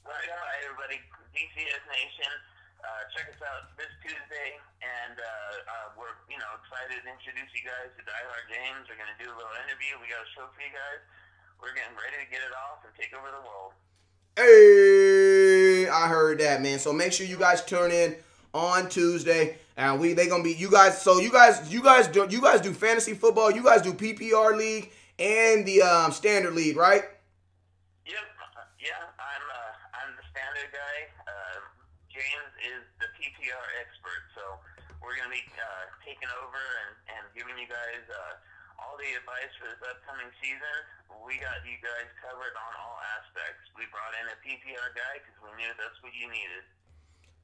All right, everybody. DCS Nation, check us out this Tuesday, and we're, excited to introduce you guys to Die Hard James. We're going to do a little interview. We got a show for you guys. We're getting ready to get it off and take over the world.
Hey, I heard that, man. So make sure you guys tune in on Tuesday, and they gonna be you guys. So you guys do fantasy football. You guys do PPR league and the standard league, right?
Yep. Yeah, I'm the standard guy. James is the PPR expert. So we're gonna be taking over and giving you guys all the advice for this upcoming season. We got you guys covered on all aspects. We brought in a PPR guy because we knew that's what you needed.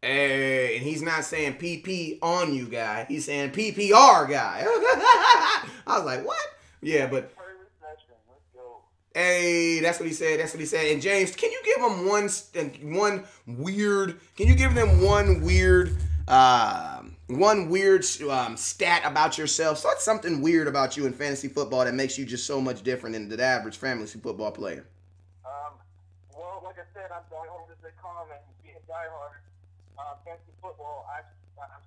Hey, and he's not saying PP on you guy. He's saying PPR guy. I was like, what? Yeah, but hey, that's what he said. That's what he said. And James, can you give them one weird stat about yourself? So it's something weird about you in fantasy football that makes you just so much different than the average fantasy football player.
Well, like I said, I'm diehard as they call me. Being diehard fantasy football, I'm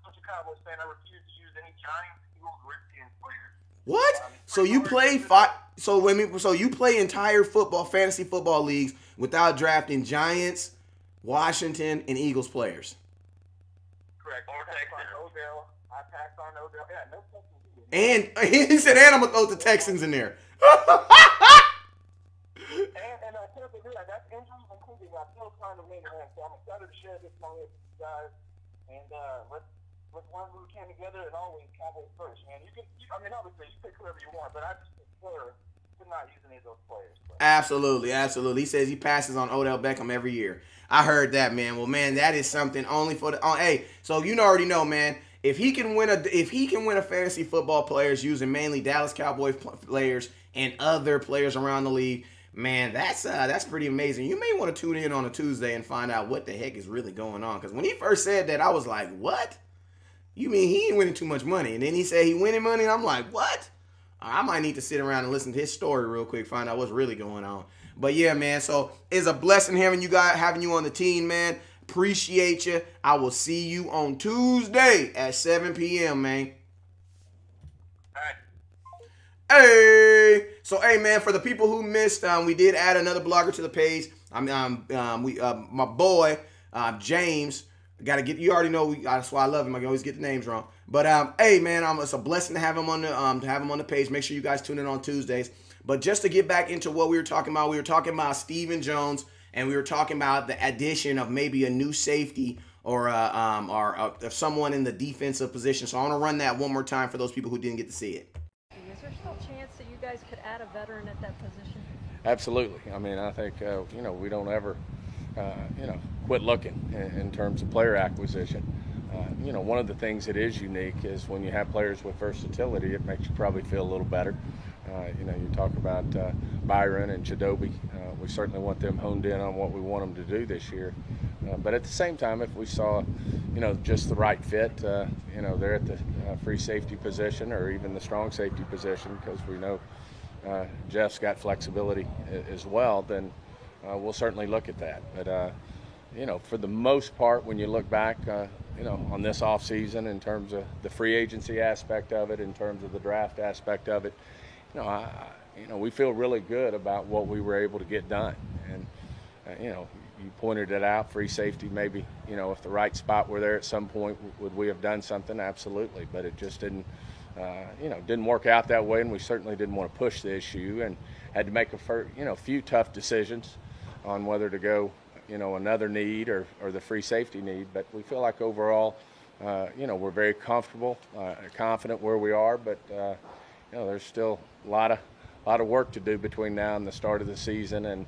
such a Cowboys fan. I refuse to use any Giants, Eagles, Redskins players.
What? So you play So you play entire fantasy football leagues without drafting Giants, Washington, and Eagles players.
Correct. I passed on Odell. Yeah, no Texans.
And he said, and I'm gonna throw the Texans in there.
And I can't believe that's injuries including. I'm still trying to win, man. So I'm excited to share this moment with you guys. And let's learn who we can together, and always Cowboys first, man. Obviously you pick whoever you want, but I just prefer to not use any of those players. But. Absolutely.
He says he passes on Odell Beckham every year. I heard that, man. Well, man, that is something only for the. Hey, so you already know, man. If he can win a fantasy football players using mainly Dallas Cowboys players and other players around the league, man, that's pretty amazing. You may want to tune in on a Tuesday and find out what the heck is really going on. Because when he first said that, I was like, what? You mean he ain't winning too much money? And then he said he winning money, and I'm like, what? I might need to sit around and listen to his story real quick, find out what's really going on. But yeah, man, so it's a blessing having you on the team, man. Appreciate you. I will see you on Tuesday at 7 p.m., man. Hey, so hey, man, for the people who missed, we did add another blogger to the page. My boy James Gotta get, you already know, that's why I love him. I can always get the names wrong. But hey man, it's a blessing to have him on the page. Make sure you guys tune in on Tuesdays. But just to get back into what we were talking about Stephen Jones, and we were talking about the addition of maybe a new safety or someone in the defensive position. So I want to run that one more time for those people who didn't get to see it.
Is there still a chance that you guys could add a veteran at that position?
Absolutely. I mean, I think we don't ever quit looking in terms of player acquisition. One of the things that is unique is when you have players with versatility, it makes you probably feel a little better. You talk about Byron and Chidobe. We certainly want them honed in on what we want them to do this year. But at the same time, if we saw, just the right fit, they're at the free safety position or even the strong safety position, because we know Jeff's got flexibility as well, then we'll certainly look at that. But, for the most part, when you look back, on this offseason in terms of the free agency aspect of it, in terms of the draft aspect of it, we feel really good about what we were able to get done. And, you pointed it out, free safety, maybe, if the right spot were there at some point, would we have done something? Absolutely. But it just didn't work out that way, and we certainly didn't want to push the issue and had to make a few tough decisions on whether to go, another need or the free safety need. But we feel like overall, we're very comfortable, confident where we are, but, there's still a lot of work to do between now and the start of the season. And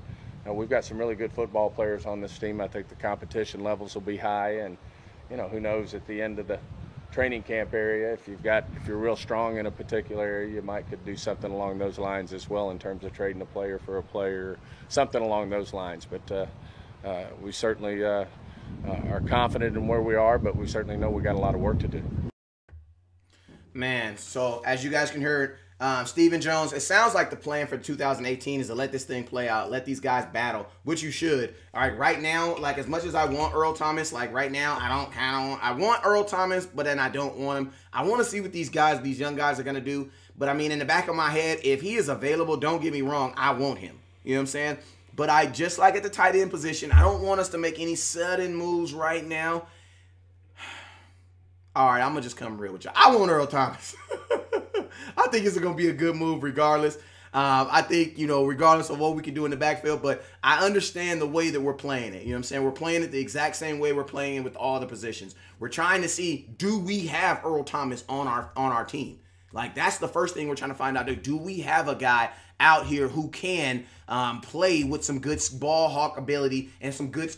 we've got some really good football players on this team. I think the competition levels will be high, and who knows, at the end of the training camp area, if you're real strong in a particular area, you could do something along those lines as well in terms of trading a player for a player, something along those lines. But we certainly are confident in where we are, but we certainly know we got a lot of work to do.
Man, so as you guys can hear, Stephen Jones, it sounds like the plan for 2018 is to let this thing play out, let these guys battle, which you should. All right, right now, like as much as I want Earl Thomas, like right now, I want Earl Thomas, but then I don't want him. I want to see what these young guys are going to do. But I mean, in the back of my head, if he is available, don't get me wrong, I want him. You know what I'm saying? But I just like at the tight end position, I don't want us to make any sudden moves right now. All right, I'm going to just come real with you. I want Earl Thomas. I think it's going to be a good move regardless. I think, regardless of what we can do in the backfield, but I understand the way that we're playing it. You know what I'm saying? We're playing it the exact same way we're playing it with all the positions. We're trying to see, do we have Earl Thomas on our team? Like, that's the first thing we're trying to find out. Do we have a guy out here who can play with some good ball hawk ability and some good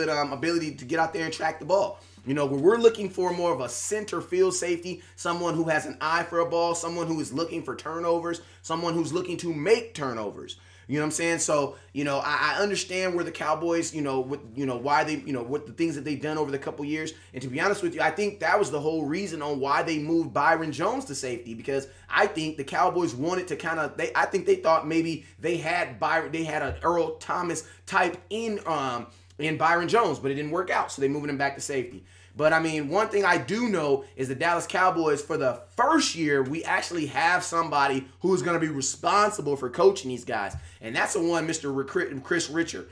ability to get out there and track the ball? We're looking for more of a center field safety, someone who has an eye for a ball, someone who is looking for turnovers, someone who's looking to make turnovers. You know what I'm saying? So, I understand where the Cowboys, why they, what the things that they've done over the couple years. And to be honest with you, I think that was the whole reason on why they moved Byron Jones to safety, because I think the Cowboys wanted to I think they thought maybe they had an Earl Thomas type in Byron Jones, but it didn't work out. So they moved him back to safety. But, I mean, one thing I do know is the Dallas Cowboys, for the first year, we actually have somebody who is going to be responsible for coaching these guys. And that's the one, Mr. Kris Richard.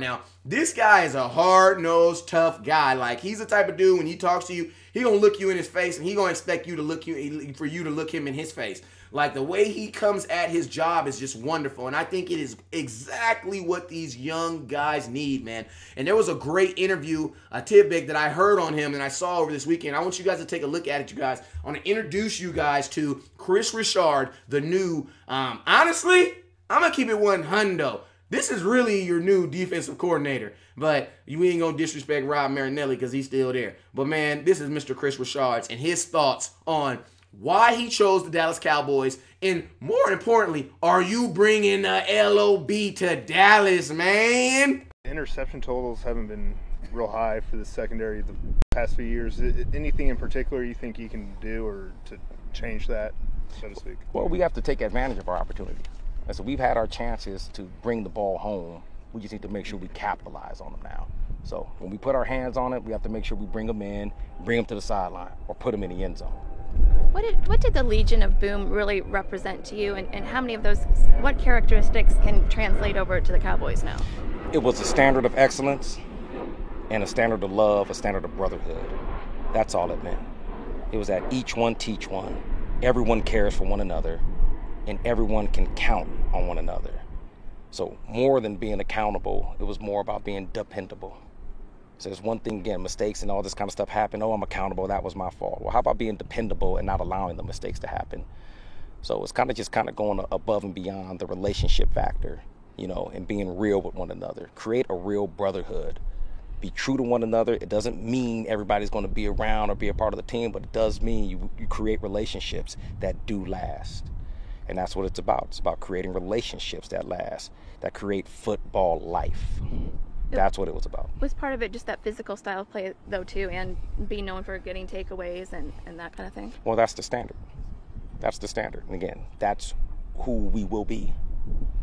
Now, this guy is a hard-nosed, tough guy. Like, he's the type of dude, when he talks to you, he going to look you in his face, and he going to expect you to for you to look him in his face. Like, the way he comes at his job is just wonderful. And I think it is exactly what these young guys need, man. And there was a great interview, a tidbit that I heard on him and I saw over this weekend. I want you guys to take a look at it, you guys. I want to introduce you guys to Kris Richard, the new, honestly, I'm going to keep it 100. This is really your new defensive coordinator. But you ain't going to disrespect Rob Marinelli because he's still there. But, man, this is Mr. Kris Richard and his thoughts on why he chose the Dallas Cowboys, and more importantly, are you bringing the LOB to Dallas, man?
Interception totals haven't been real high for the secondary the past few years. Anything in particular you think you can do or to change that, so to speak?
Well, we have to take advantage of our opportunity. And so we've had our chances to bring the ball home. We just need to make sure we capitalize on them now. So when we put our hands on it, we have to make sure we bring them in, bring them to the sideline, or put them in the end zone.
What did the Legion of Boom really represent to you, and how many of those, what characteristics can translate over to the Cowboys now?
It was a standard of excellence. and a standard of love, a standard of brotherhood. That's all it meant. It was that each one teach one. Everyone cares for one another, and everyone can count on one another. So more than being accountable, it was more about being dependable. So there's one thing, again, mistakes and all this kind of stuff happen. Oh, I'm accountable, that was my fault. Well, how about being dependable and not allowing the mistakes to happen? So it's kind of going above and beyond the relationship factor, you know, and being real with one another. Create a real brotherhood. Be true to one another. It doesn't mean everybody's going to be around or be a part of the team, but it does mean you create relationships that do last. And that's what it's about. It's about creating relationships that last, that create football life. That's what it was about.
Was part of it just that physical style of play, though, too, and being known for getting takeaways and that kind of thing?
Well, that's the standard. That's the standard. And again, that's who we will be,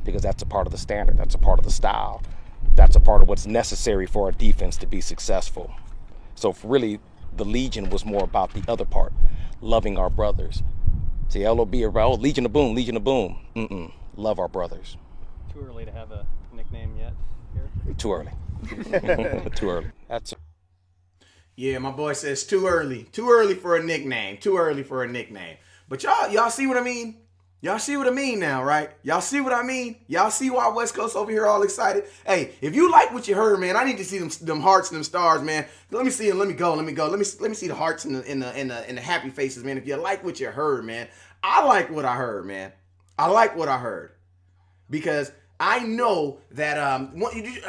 because that's a part of the standard. That's a part of the style. That's a part of what's necessary for our defense to be successful. So really, the Legion was more about the other part, loving our brothers. See, LOB, Legion of Boom, Legion of Boom. Love our brothers.
Too early to have a nickname yet here?
Too early. Too early. That's it.
Yeah, my boy says too early. Too early for a nickname. Too early for a nickname. But y'all see what I mean? Y'all see what I mean now, right? Y'all see what I mean? Y'all see why West Coast over here all excited? Hey, if you like what you heard, man, I need to see them hearts and them stars, man. Let me see them. Let me go. Let me see the hearts and the happy faces, man. If you like what you heard, man, I like what I heard, man. I like what I heard because I know that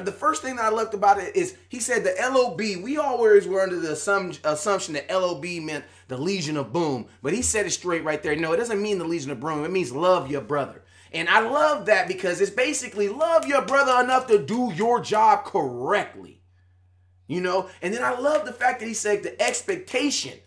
the first thing that I loved about it is he said the LOB. We always were under the assumption that LOB meant the Legion of Boom, but he said it straight right there. No, it doesn't mean the Legion of Boom. It means love your brother. And I love that because it's basically love your brother enough to do your job correctly. You know? And then I love the fact that he said the expectation.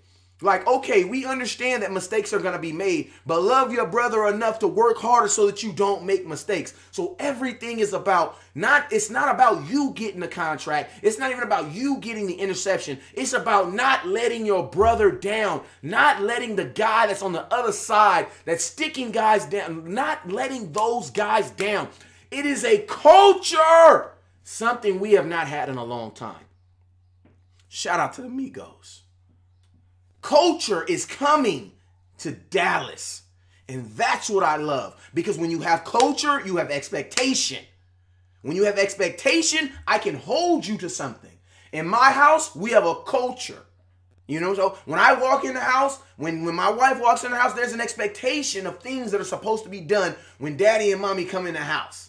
Like, okay, we understand that mistakes are going to be made, but love your brother enough to work harder so that you don't make mistakes. So everything is about, it's not about you getting the contract. It's not even about you getting the interception. It's about not letting your brother down, not letting the guy that's on the other side that's sticking guys down, not letting those guys down. It is a culture, something we have not had in a long time. Shout out to the Migos. Culture is coming to Dallas. And that's what I love. Because when you have culture, you have expectation. When you have expectation, I can hold you to something. In my house, we have a culture. You know, so when I walk in the house, when my wife walks in the house, there's an expectation of things that are supposed to be done when daddy and mommy come in the house.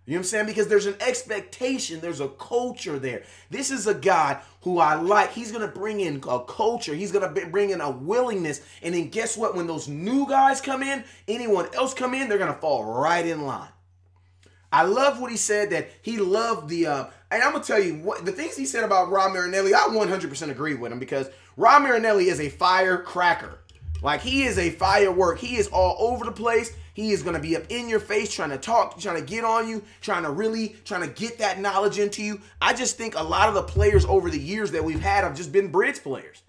You know what I'm saying? Because there's an expectation. There's a culture there. This is a guy who I like. He's going to bring in a culture. He's going to bring in a willingness. And then guess what? When those new guys come in, anyone else come in, they're going to fall right in line. I love what he said, that he loved the, and I'm going to tell you, what the things he said about Rob Marinelli, I 100% agree with him because Rob Marinelli is a firecracker. Like, he is a firework. He is all over the place. He is going to be up in your face, trying to talk, trying to get on you, trying to get that knowledge into you. I just think a lot of the players over the years that we've had have just been bridge players.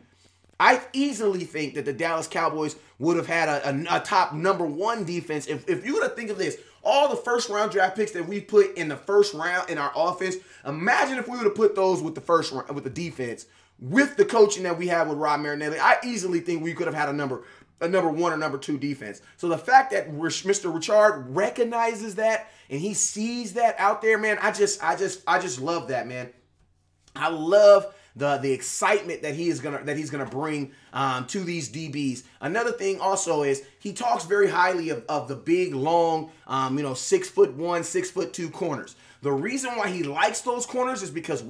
I easily think that the Dallas Cowboys would have had a top #1 defense. If you were to think of this, all the first-round draft picks that we put in the first round in our offense, imagine if we would have put those with the first round, with the defense, with the coaching that we have with Rob Marinelli. I easily think we could have had a number 1 or #2 defense. So the fact that Mr. Richard recognizes that and he sees that out there, man, I just love that, man. I love the excitement that he's gonna bring to these DBs. Another thing also is he talks very highly of the big, long, 6'1", 6'2" corners. The reason why he likes those corners is because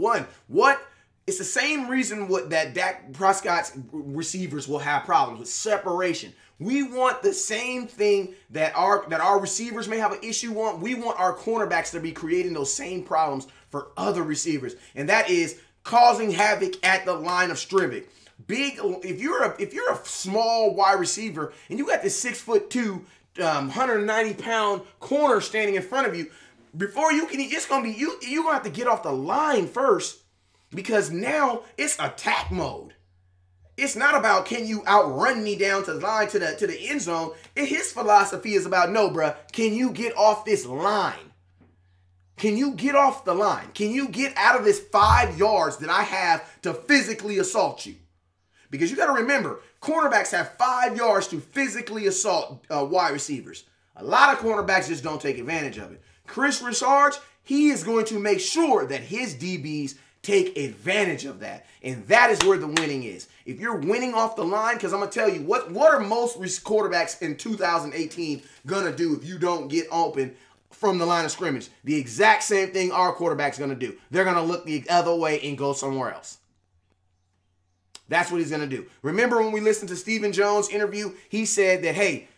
it's the same reason that Dak Prescott's receivers will have problems with separation. We want the same thing that our receivers may have an issue on. We want our cornerbacks to be creating those same problems for other receivers, and that is causing havoc at the line of scrimmage. If you're a small wide receiver and you got this 6'2", 190-pound corner standing in front of you, before you can, you're gonna have to get off the line first. Because now it's attack mode. It's not about can you outrun me down to the line to the end zone. His philosophy is about, no, bruh, can you get off this line? Can you get off the line? Can you get out of this 5 yards that I have to physically assault you? Because you got to remember, cornerbacks have 5 yards to physically assault wide receivers. A lot of cornerbacks just don't take advantage of it. Kris Richard, he is going to make sure that his DBs take advantage of that. And that is where the winning is. If you're winning off the line, because I'm going to tell you, what are most quarterbacks in 2018 going to do if you don't get open from the line of scrimmage? The exact same thing our quarterback's going to do. They're going to look the other way and go somewhere else. That's what he's going to do. Remember when we listened to Stephen Jones' interview, he said that, hey,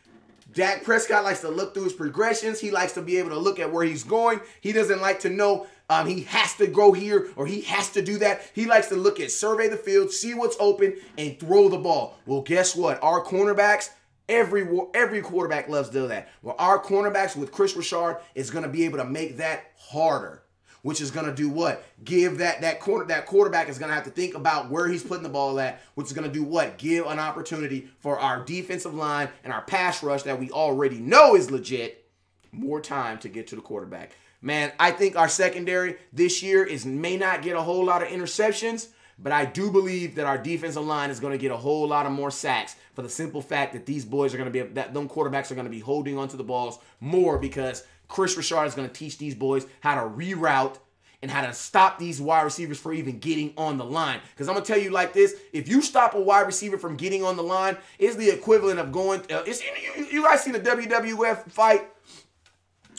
Dak Prescott likes to look through his progressions. He likes to be able to look at where he's going. He doesn't like to know he has to go here or he has to do that. He likes to look at, survey the field, see what's open, and throw the ball. Well, guess what? Our cornerbacks, every quarterback loves to do that. Well, our cornerbacks with Kris Richard is going to be able to make that harder, which is going to do what? Give that quarterback is going to have to think about where he's putting the ball at, which is going to do what? Give an opportunity for our defensive line and our pass rush that we already know is legit more time to get to the quarterback. Man, I think our secondary this year may not get a whole lot of interceptions, but I do believe that our defensive line is going to get a whole lot of more sacks for the simple fact that these boys are going to be, that them quarterbacks are going to be holding onto the balls more because Kris Richard is going to teach these boys how to reroute and how to stop these wide receivers from even getting on the line. Because I'm going to tell you like this, if you stop a wide receiver from getting on the line, it's the equivalent of going, you guys seen the WWF fight?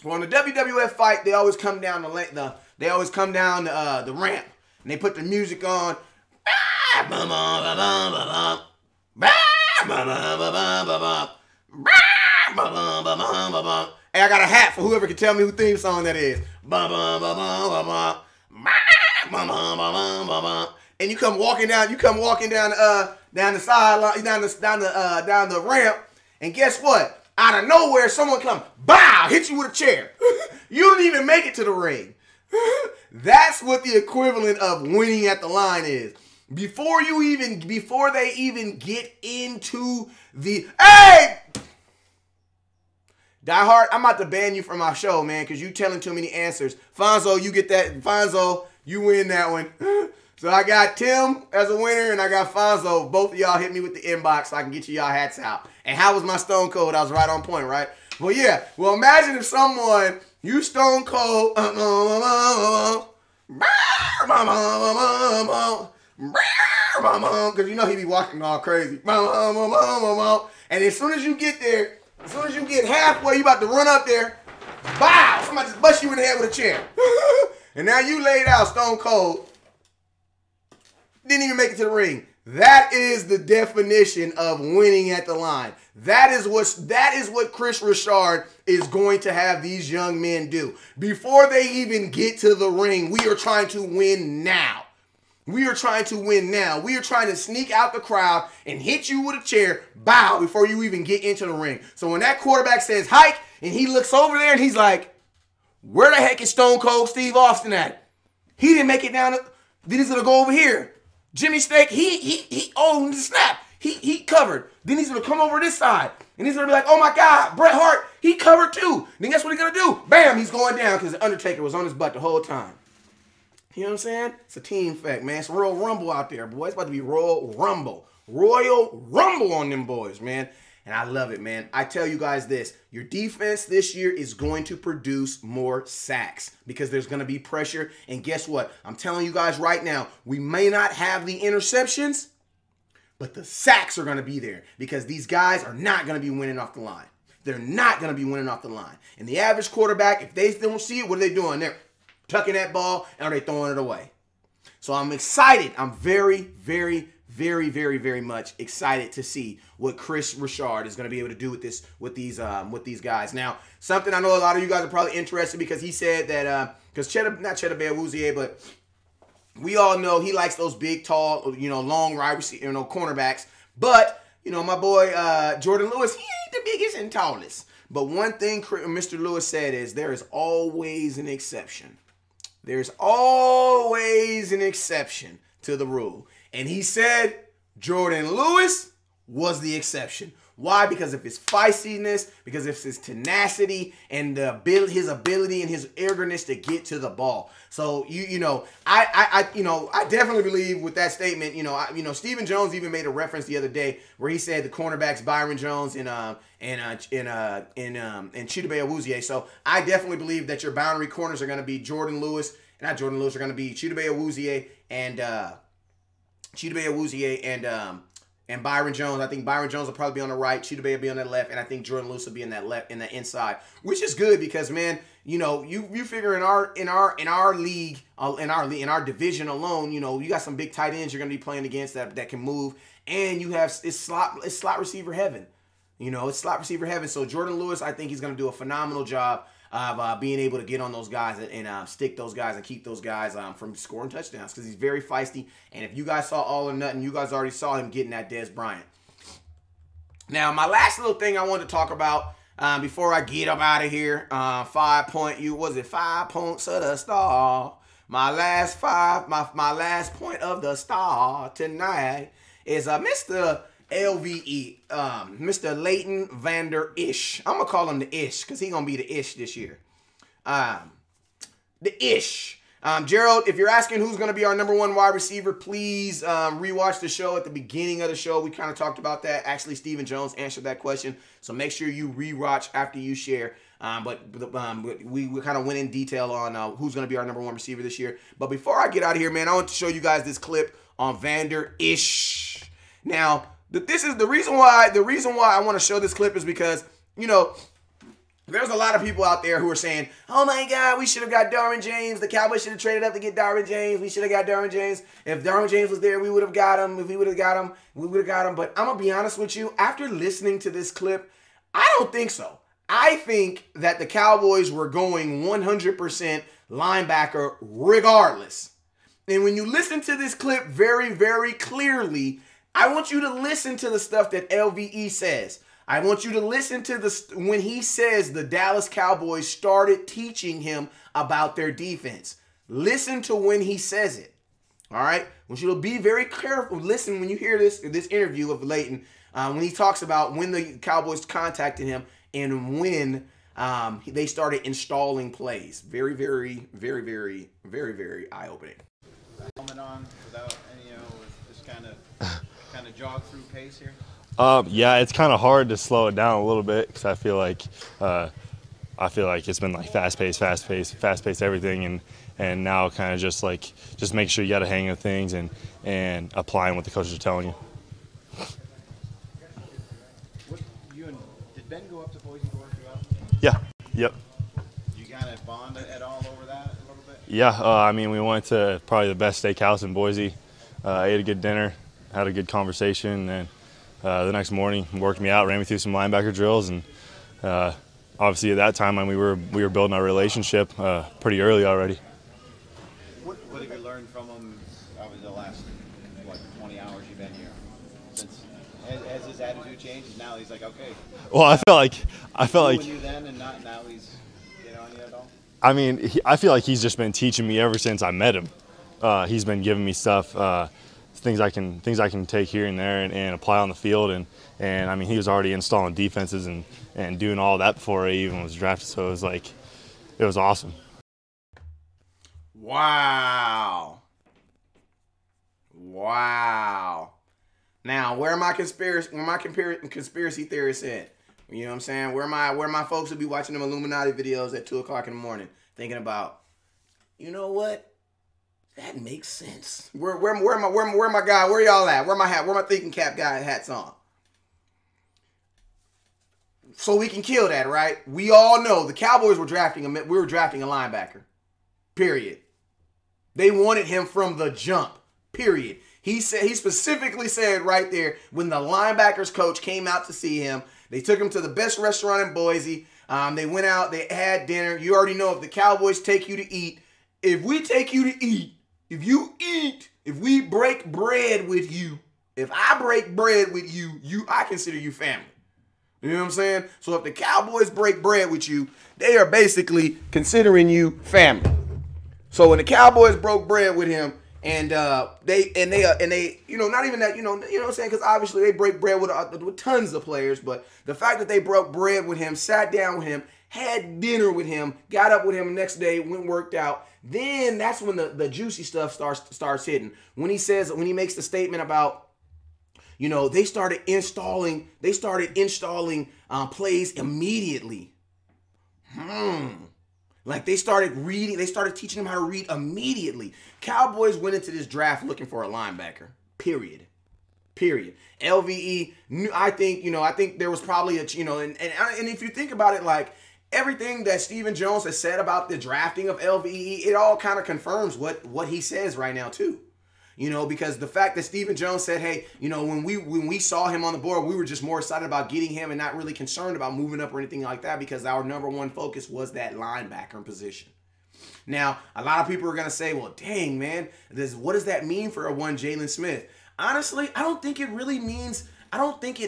Well, in the WWF fight, they always come down the ramp, and they put the music on. Hey, I got a hat for whoever can tell me who theme song that is. And you come walking down the sideline, down the ramp, and guess what? Out of nowhere, someone come, bow, hit you with a chair. You don't even make it to the ring. That's what the equivalent of winning at the line is. Before they even get into the, hey! Die Hard, I'm about to ban you from my show, man, because you telling too many answers. Fonzo, you get that. Fonzo, you win that one. So I got Tim as a winner, and I got Fonzo. Both of y'all hit me with the inbox so I can get you y'all hats out. And how was my Stone Cold? I was right on point, right? Well, yeah. Well, imagine if someone, you Stone Cold, because you know he be walking all crazy. And as soon as you get there, as soon as you get halfway, you about to run up there, bow, somebody just bust you in the head with a chair. And now you laid out Stone Cold. Didn't even make it to the ring. That is the definition of winning at the line. That is what Kris Richard is going to have these young men do. Before they even get to the ring, we are trying to win now. We are trying to win now. We are trying to sneak out the crowd and hit you with a chair, bow, before you even get into the ring. So when that quarterback says hike and he looks over there and he's like, where the heck is Stone Cold Steve Austin at? He didn't make it down. Then he's going to go over here. Jimmy Snake, he owned the snap. He covered. Then he's going to come over this side. And he's going to be like, oh my God, Bret Hart, he covered too. Then guess what he's going to do? Bam, he's going down because the Undertaker was on his butt the whole time. You know what I'm saying? It's a team fact, man. It's Royal Rumble out there, boys. It's about to be Royal Rumble. Royal Rumble on them boys, man. And I love it, man. I tell you guys this. Your defense this year is going to produce more sacks because there's going to be pressure. And guess what? I'm telling you guys right now, we may not have the interceptions, but the sacks are going to be there because these guys are not going to be winning off the line. They're not going to be winning off the line. And the average quarterback, if they don't see it, what are they doing? They're tucking that ball and are they throwing it away? So I'm excited. I'm very, very, very, very, very much excited to see what Kris Richard is going to be able to do with these guys. Now, something I know a lot of you guys are probably interested because he said that because not Cheddar Bear Woozier, but we all know he likes those big, tall, long wide receiver, cornerbacks. But my boy Jordan Lewis, he ain't the biggest and tallest. But one thing Mr. Lewis said is there is always an exception. There's always an exception to the rule. And he said Jordan Lewis was the exception. Why? Because of his feistiness, because of his tenacity, and his ability and his eagerness to get to the ball. So I definitely believe with that statement. Stephen Jones even made a reference the other day where he said the cornerbacks Byron Jones and Chidobe Awuzie. So I definitely believe that your boundary corners are going to be Chidobe Awuzie and Byron Jones. I think Byron Jones will probably be on the right. Chidobe will be on the left, and I think Jordan Lewis will be in that left, in the inside, which is good because, man, you figure in our league, in our division alone, you got some big tight ends you're gonna be playing against that can move, and you have it's slot receiver heaven. It's slot receiver heaven. So Jordan Lewis, I think he's gonna do a phenomenal job of being able to get on those guys and stick those guys and keep those guys from scoring touchdowns because he's very feisty. And if you guys saw All or Nothing, you guys already saw him getting that Dez Bryant. Now, my last little thing I wanted to talk about before I get up out of here, 5 points of the star. My last point of the star tonight is Mr. LVE, Mr. Leighton Vander Ish. I'm going to call him the Ish because he's going to be the Ish this year. The Ish. Gerald, if you're asking who's going to be our #1 wide receiver, please rewatch the show. At the beginning of the show, we kind of talked about that. Actually, Stephen Jones answered that question. So make sure you rewatch after you share. But we kind of went in detail on who's going to be our #1 receiver this year. But before I get out of here, man, I want to show you guys this clip on Vander Ish. Now, this is the reason why I want to show this clip is because, there's a lot of people out there who are saying, oh my God, we should have got Darwin James. The Cowboys should have traded up to get Darwin James. We should have got Darwin James. If Darwin James was there, we would have got him. If we would have got him, we would have got him. But I'm going to be honest with you. After listening to this clip, I don't think so. I think that the Cowboys were going 100% linebacker regardless. And when you listen to this clip very, very clearly, I want you to listen to the stuff that LVE says. I want you to listen to when he says the Dallas Cowboys started teaching him about their defense. Listen to when he says it. All right? I want you to be very careful. Listen when you hear this interview of Leighton, when he talks about when the Cowboys contacted him and when they started installing plays. Very, very, very, very, very, very eye-opening.
Helmet on without any, just kind of jog through pace here.
Yeah, it's kind of hard to slow it down a little bit because I feel like it's been like fast paced everything, and now kind of just make sure you got a hang of things and applying what the coaches are telling you.
Did Ben go up to Boise to work you out?
Yeah. Yep.
You kind of bond at all over that a little bit?
Yeah. I mean, we went to probably the best steakhouse in Boise, ate a good dinner, had a good conversation, and the next morning worked me out, ran me through some linebacker drills, and obviously at that time we were building our relationship pretty early already.
What have you learned from him over the last 20 hours you've been here? Has his attitude changed? Now he's like, okay.
Well, I felt like
you then and not now he's on you at all.
I mean, I feel like he's just been teaching me ever since I met him. He's been giving me stuff. Things I can take here and there and apply on the field, and I mean, he was already installing defenses and doing all that before he even was drafted, so it was awesome.
Wow. Now, where are my conspiracy theorists at? You know what I'm saying? Where my folks will be watching them Illuminati videos at 2 o'clock in the morning, thinking about, you know what? That makes sense. Where my guy? Where y'all at? Where my thinking cap guy hats on? So we can kill that, right? We all know the Cowboys were drafting a linebacker. Period. They wanted him from the jump. Period. He specifically said right there when the linebackers coach came out to see him, they took him to the best restaurant in Boise. They went out, they had dinner. You already know if the Cowboys take you to eat, if we take you to eat, if you eat, if we break bread with you, if I break bread with you, I consider you family. You know what I'm saying? So if the Cowboys break bread with you, they are basically considering you family. So when the Cowboys broke bread with him, And they you know, not even that, you know what I'm saying, because obviously they break bread with tons of players, but the fact that they broke bread with him, sat down with him, had dinner with him, got up with him the next day, went and worked out, then that's when the juicy stuff starts hitting. When he makes the statement about, you know, they started installing plays immediately. Like they started teaching them how to read immediately. Cowboys went into this draft looking for a linebacker. Period. LVE, I think there was probably and if you think about it, like everything that Stephen Jones has said about the drafting of LVE, it all kind of confirms what he says right now too. You know, because the fact that Stephen Jones said, hey, you know, when we saw him on the board, we were just more excited about getting him and not really concerned about moving up or anything like that, because our number one focus was that linebacker position. Now, a lot of people are going to say, well, dang, man, what does that mean for a one Jalen Smith? Honestly, I don't think it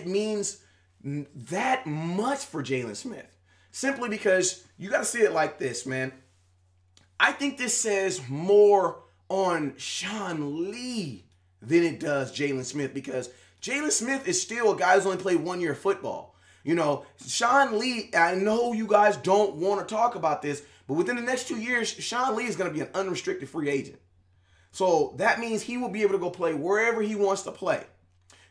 means that much for Jalen Smith. Simply because you got to see it like this, man. I think this says more on Sean Lee than it does Jalen Smith, because Jalen Smith is still a guy who's only played 1 year of football. You know, Sean Lee, I know you guys don't want to talk about this, but within the next 2 years, Sean Lee is going to be an unrestricted free agent. So that means he will be able to go play wherever he wants to play.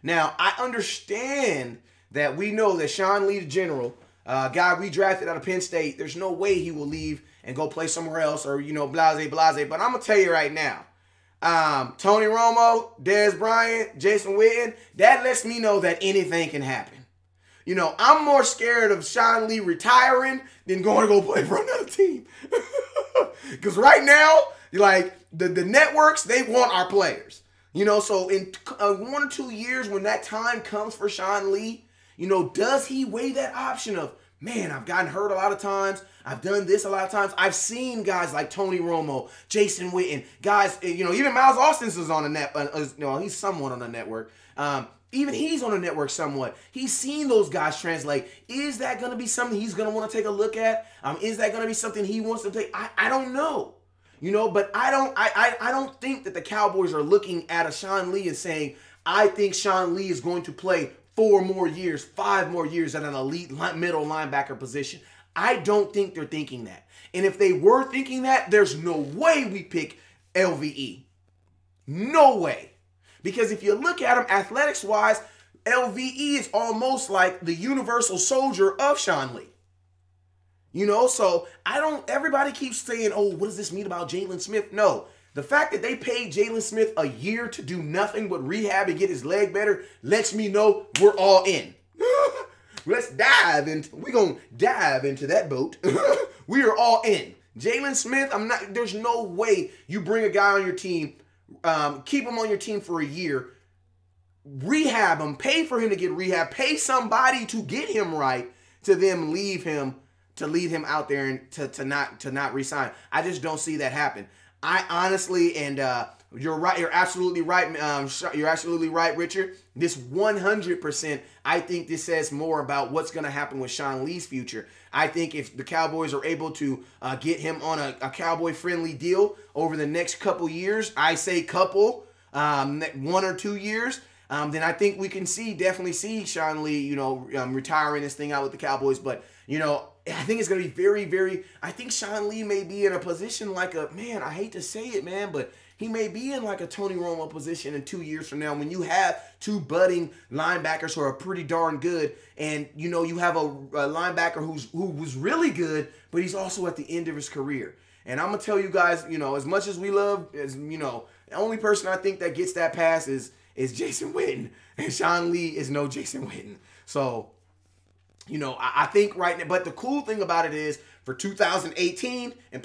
Now, I understand that we know that Sean Lee, the general, guy we drafted out of Penn State, there's no way he will leave and go play somewhere else, or, you know, blase. But I'm going to tell you right now, Tony Romo, Dez Bryant, Jason Witten, that lets me know that anything can happen. You know, I'm more scared of Sean Lee retiring than going to go play for another team. Because right now, like, the networks, they want our players. You know, so in 1 or 2 years, when that time comes for Sean Lee, you know, does he weigh that option of, man, I've gotten hurt a lot of times. I've done this a lot of times. I've seen guys like Tony Romo, Jason Witten, guys, you know, even Miles Austin's is on the net. He's somewhat on the network. Even he's on the network somewhat. He's seen those guys translate. Is that going to be something he's going to want to take a look at? Is that going to be something he wants to take? I don't know. You know, but I don't think that the Cowboys are looking at a Sean Lee and saying, I think Sean Lee is going to play 4 more years, 5 more years at an elite middle linebacker position. I don't think they're thinking that. And if they were thinking that, there's no way we pick LVE. No way. Because if you look at him athletics-wise, LVE is almost like the universal soldier of Sean Lee. You know, so everybody keeps saying, oh, what does this mean about Jalen Smith? No. The fact that they paid Jalen Smith a year to do nothing but rehab and get his leg better lets me know we're all in. We're going to dive into that boat. We are all in. Jalen Smith, there's no way you bring a guy on your team, keep him on your team for a year, rehab him, pay for him to get rehab, pay somebody to get him right, to then leave him, to lead him out there and to not resign. I just don't see that happen. I honestly, and you're right. You're absolutely right. You're absolutely right, Richard. This 100%, I think this says more about what's going to happen with Sean Lee's future. I think if the Cowboys are able to get him on a Cowboy-friendly deal over the next couple years, I say couple, 1 or 2 years, then I think we can definitely see Sean Lee, you know, retiring this thing out with the Cowboys. But, you know, I think it's going to be very, very, I think Sean Lee may be in a position like I hate to say it, man, but he may be in like a Tony Romo position in 2 years from now when you have 2 budding linebackers who are pretty darn good, and, you know, you have a linebacker who was really good, but he's also at the end of his career. And I'm going to tell you guys, you know, as much as we love, you know, the only person I think that gets that pass is Jason Witten, and Sean Lee is no Jason Witten. So, you know, I think right now, but the cool thing about it is for 2018 and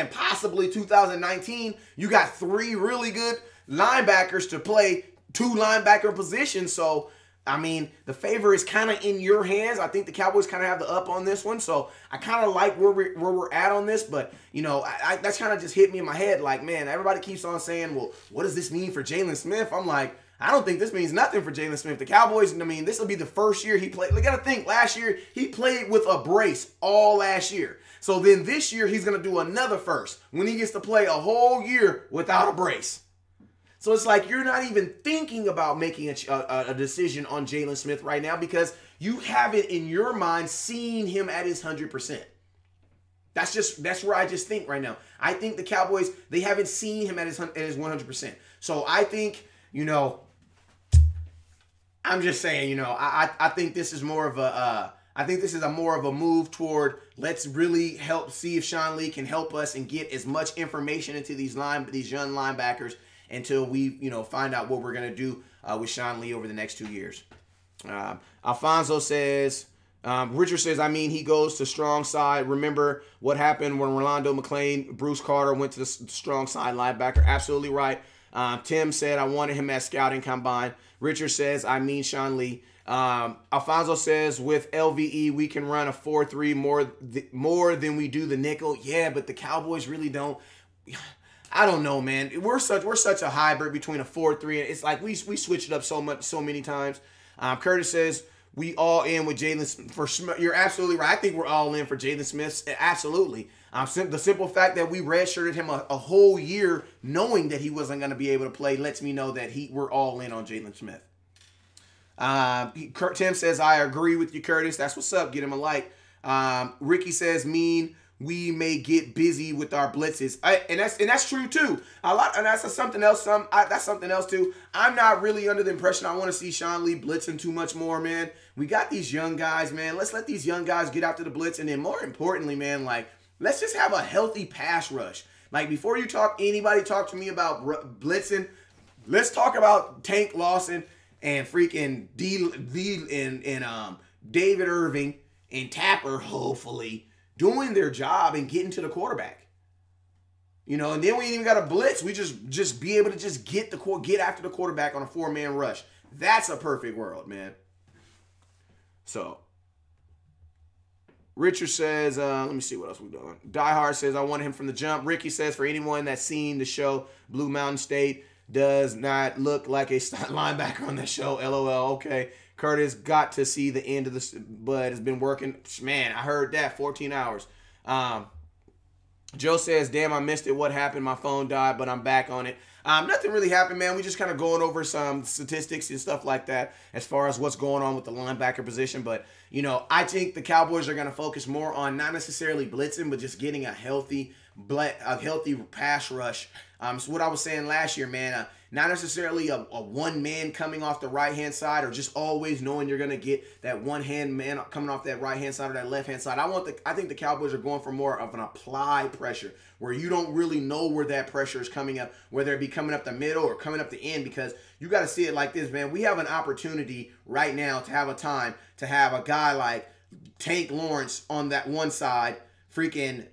possibly 2019, you got 3 really good linebackers to play 2 linebacker positions. So, I mean, the favor is kind of in your hands. I think the Cowboys kind of have the up on this one. So, I kind of like where we're at on this. But, you know, that's kind of just hit me in my head. Like, man, everybody keeps on saying, well, what does this mean for Jalen Smith? I'm like, I don't think this means nothing for Jalen Smith. The Cowboys, I mean, this will be the first year he played. You got to think, last year, he played with a brace all last year. So then this year, he's going to do another first when he gets to play a whole year without a brace. So it's like you're not even thinking about making a decision on Jalen Smith right now because you haven't in your mind seen him at his 100%. That's where I just think right now. I think the Cowboys, they haven't seen him at his 100%. So I think, you know, I'm just saying, you know, I think this is more of a more of a move toward let's really help see if Sean Lee can help us and get as much information into these young linebackers until we, you know, find out what we're gonna do with Sean Lee over the next 2 years. Alfonso says, Richard says, I mean, he goes to strong side. Remember what happened when Rolando McClain, Bruce Carter went to the strong side linebacker. Absolutely right. Tim said, I wanted him at scouting combine. Richard says, I mean Sean Lee. Alfonso says, with LVE, we can run a 4-3 more than we do the nickel. Yeah, but the Cowboys really don't. I don't know, man. We're such a hybrid between a 4-3 and it's like we switch it up so many times. Curtis says, we all in with Jalen Smith. You're absolutely right. I think we're all in for Jalen Smith. Absolutely. The simple fact that we redshirted him a whole year knowing that he wasn't going to be able to play lets me know that we're all in on Jalen Smith. Tim says, I agree with you, Curtis. That's what's up. Get him a like. Ricky says, we may get busy with our blitzes. And that's true too. And that's something else. That's something else too. I'm not really under the impression I want to see Sean Lee blitzing too much more, man. We got these young guys, man. Let's let these young guys get after the blitz. And then more importantly, man, like, let's just have a healthy pass rush. Like, before anybody talk to me about blitzing, let's talk about Tank Lawson and freaking David Irving and Tapper, hopefully, doing their job and getting to the quarterback. You know, and then we ain't even got a blitz. We just be able to just get after the quarterback on a 4-man rush. That's a perfect world, man. So, Richard says, let me see what else we're doing. Die Hard says, I wanted him from the jump. Ricky says, for anyone that's seen the show, Blue Mountain State does not look like a linebacker on that show. LOL. Okay. Curtis got to see the end of this, but has been working. Man, I heard that. 14 hours. Joe says, damn, I missed it. What happened? My phone died, but I'm back on it. Nothing really happened, man. We just kind of going over some statistics and stuff like that as far as what's going on with the linebacker position. But, you know, I think the Cowboys are going to focus more on not necessarily blitzing, but just getting a healthy pass rush. So what I was saying last year, man, not necessarily a one-man coming off the right-hand side or just always knowing you're going to get that one-hand man coming off that right-hand side or that left-hand side. I think the Cowboys are going for more of an applied pressure where you don't really know where that pressure is coming up, whether it be coming up the middle or coming up the end, because you got to see it like this, man. We have an opportunity right now to have a guy like Tank Lawrence on that one side, freaking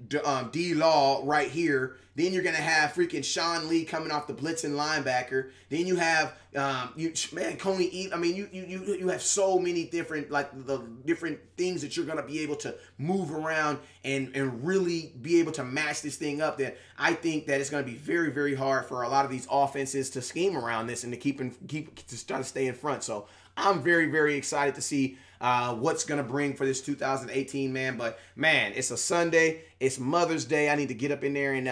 D-Law right here. Then you're going to have freaking Sean Lee coming off the blitzing linebacker. Then you have, Coney Eat. I mean, you have so many different, the different things that you're going to be able to move around and really be able to match this thing up. That I think that it's going to be very, very hard for a lot of these offenses to scheme around this and to try to stay in front. So I'm very, very excited to see what's going to bring for this 2018, man. But, man, it's a Sunday. It's Mother's Day. I need to get up in there and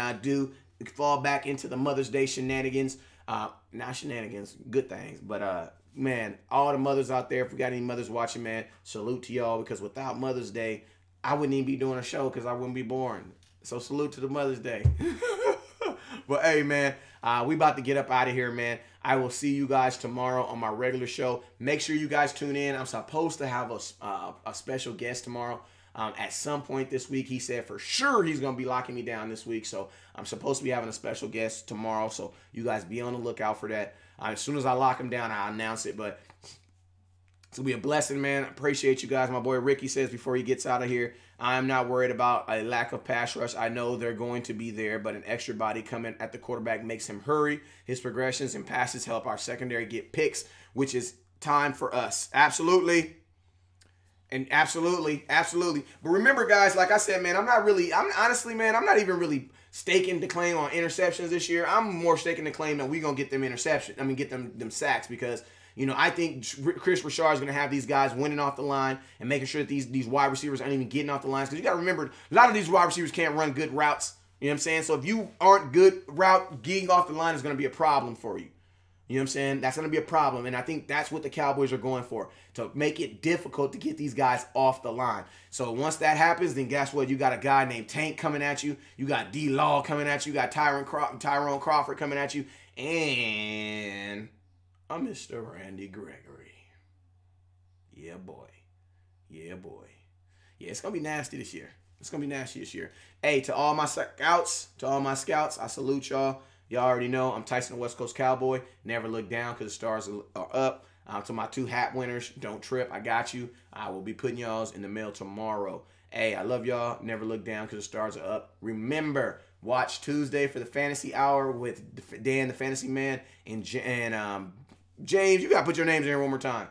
fall back into the Mother's Day shenanigans. Not shenanigans, good things. But, man, all the mothers out there, if we got any mothers watching, man, salute to y'all. Because without Mother's Day, I wouldn't even be doing a show because I wouldn't be born. So salute to the Mother's Day. But, hey, man, we about to get up out of here, man. I will see you guys tomorrow on my regular show. Make sure you guys tune in. I'm supposed to have a special guest tomorrow at some point this week. He said for sure he's going to be locking me down this week. So I'm supposed to be having a special guest tomorrow. So you guys be on the lookout for that. As soon as I lock him down, I'll announce it. But it's going to be a blessing, man. I appreciate you guys. My boy Ricky says before he gets out of here, I'm not worried about a lack of pass rush. I know they're going to be there, but an extra body coming at the quarterback makes him hurry. His progressions and passes help our secondary get picks, which is time for us. Absolutely. And absolutely. But remember, guys, like I said, man, I'm honestly, man, I'm not even really staking the claim on interceptions this year. I'm more staking the claim that we're going to get them interceptions. I mean, get them sacks because – you know, I think Kris Richard is going to have these guys winning off the line and making sure that these wide receivers aren't even getting off the lines. Because you got to remember, a lot of these wide receivers can't run good routes. You know what I'm saying? So if you aren't good route, getting off the line is going to be a problem for you. You know what I'm saying? That's going to be a problem. And I think that's what the Cowboys are going for, to make it difficult to get these guys off the line. So once that happens, then guess what? You got a guy named Tank coming at you. You got D-Law coming at you. You got Tyrone Crawford coming at you. And a Mr. Randy Gregory. Yeah, boy. Yeah, boy. Yeah, it's going to be nasty this year. It's going to be nasty this year. Hey, to all my scouts, I salute y'all. Y'all already know I'm Tyson the West Coast Cowboy. Never look down because the stars are up. To my 2 hat winners, don't trip. I got you. I will be putting y'all's in the mail tomorrow. Hey, I love y'all. Never look down because the stars are up. Remember, watch Tuesday for the Fantasy Hour with Dan, the Fantasy Man, and James. You got to put your names in here one more time.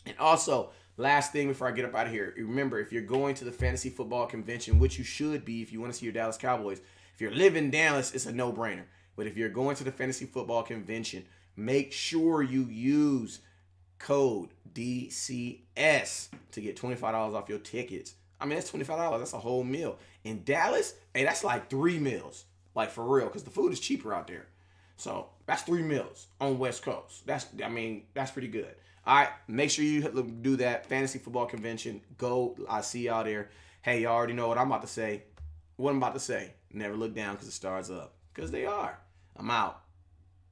And also, last thing before I get up out of here, remember, if you're going to the Fantasy Football Convention, which you should be if you want to see your Dallas Cowboys, if you're living in Dallas, it's a no-brainer. But if you're going to the Fantasy Football Convention, make sure you use code DCS to get $25 off your tickets. I mean, that's $25. That's a whole meal. In Dallas, hey, that's like 3 meals. Like, for real, because the food is cheaper out there. So, that's 3 meals on West Coast. That's pretty good. All right, make sure you do that. Fantasy Football Convention. Go. I see y'all there. Hey, y'all already know what I'm about to say. What I'm about to say. Never look down because the stars up. Because they are. I'm out.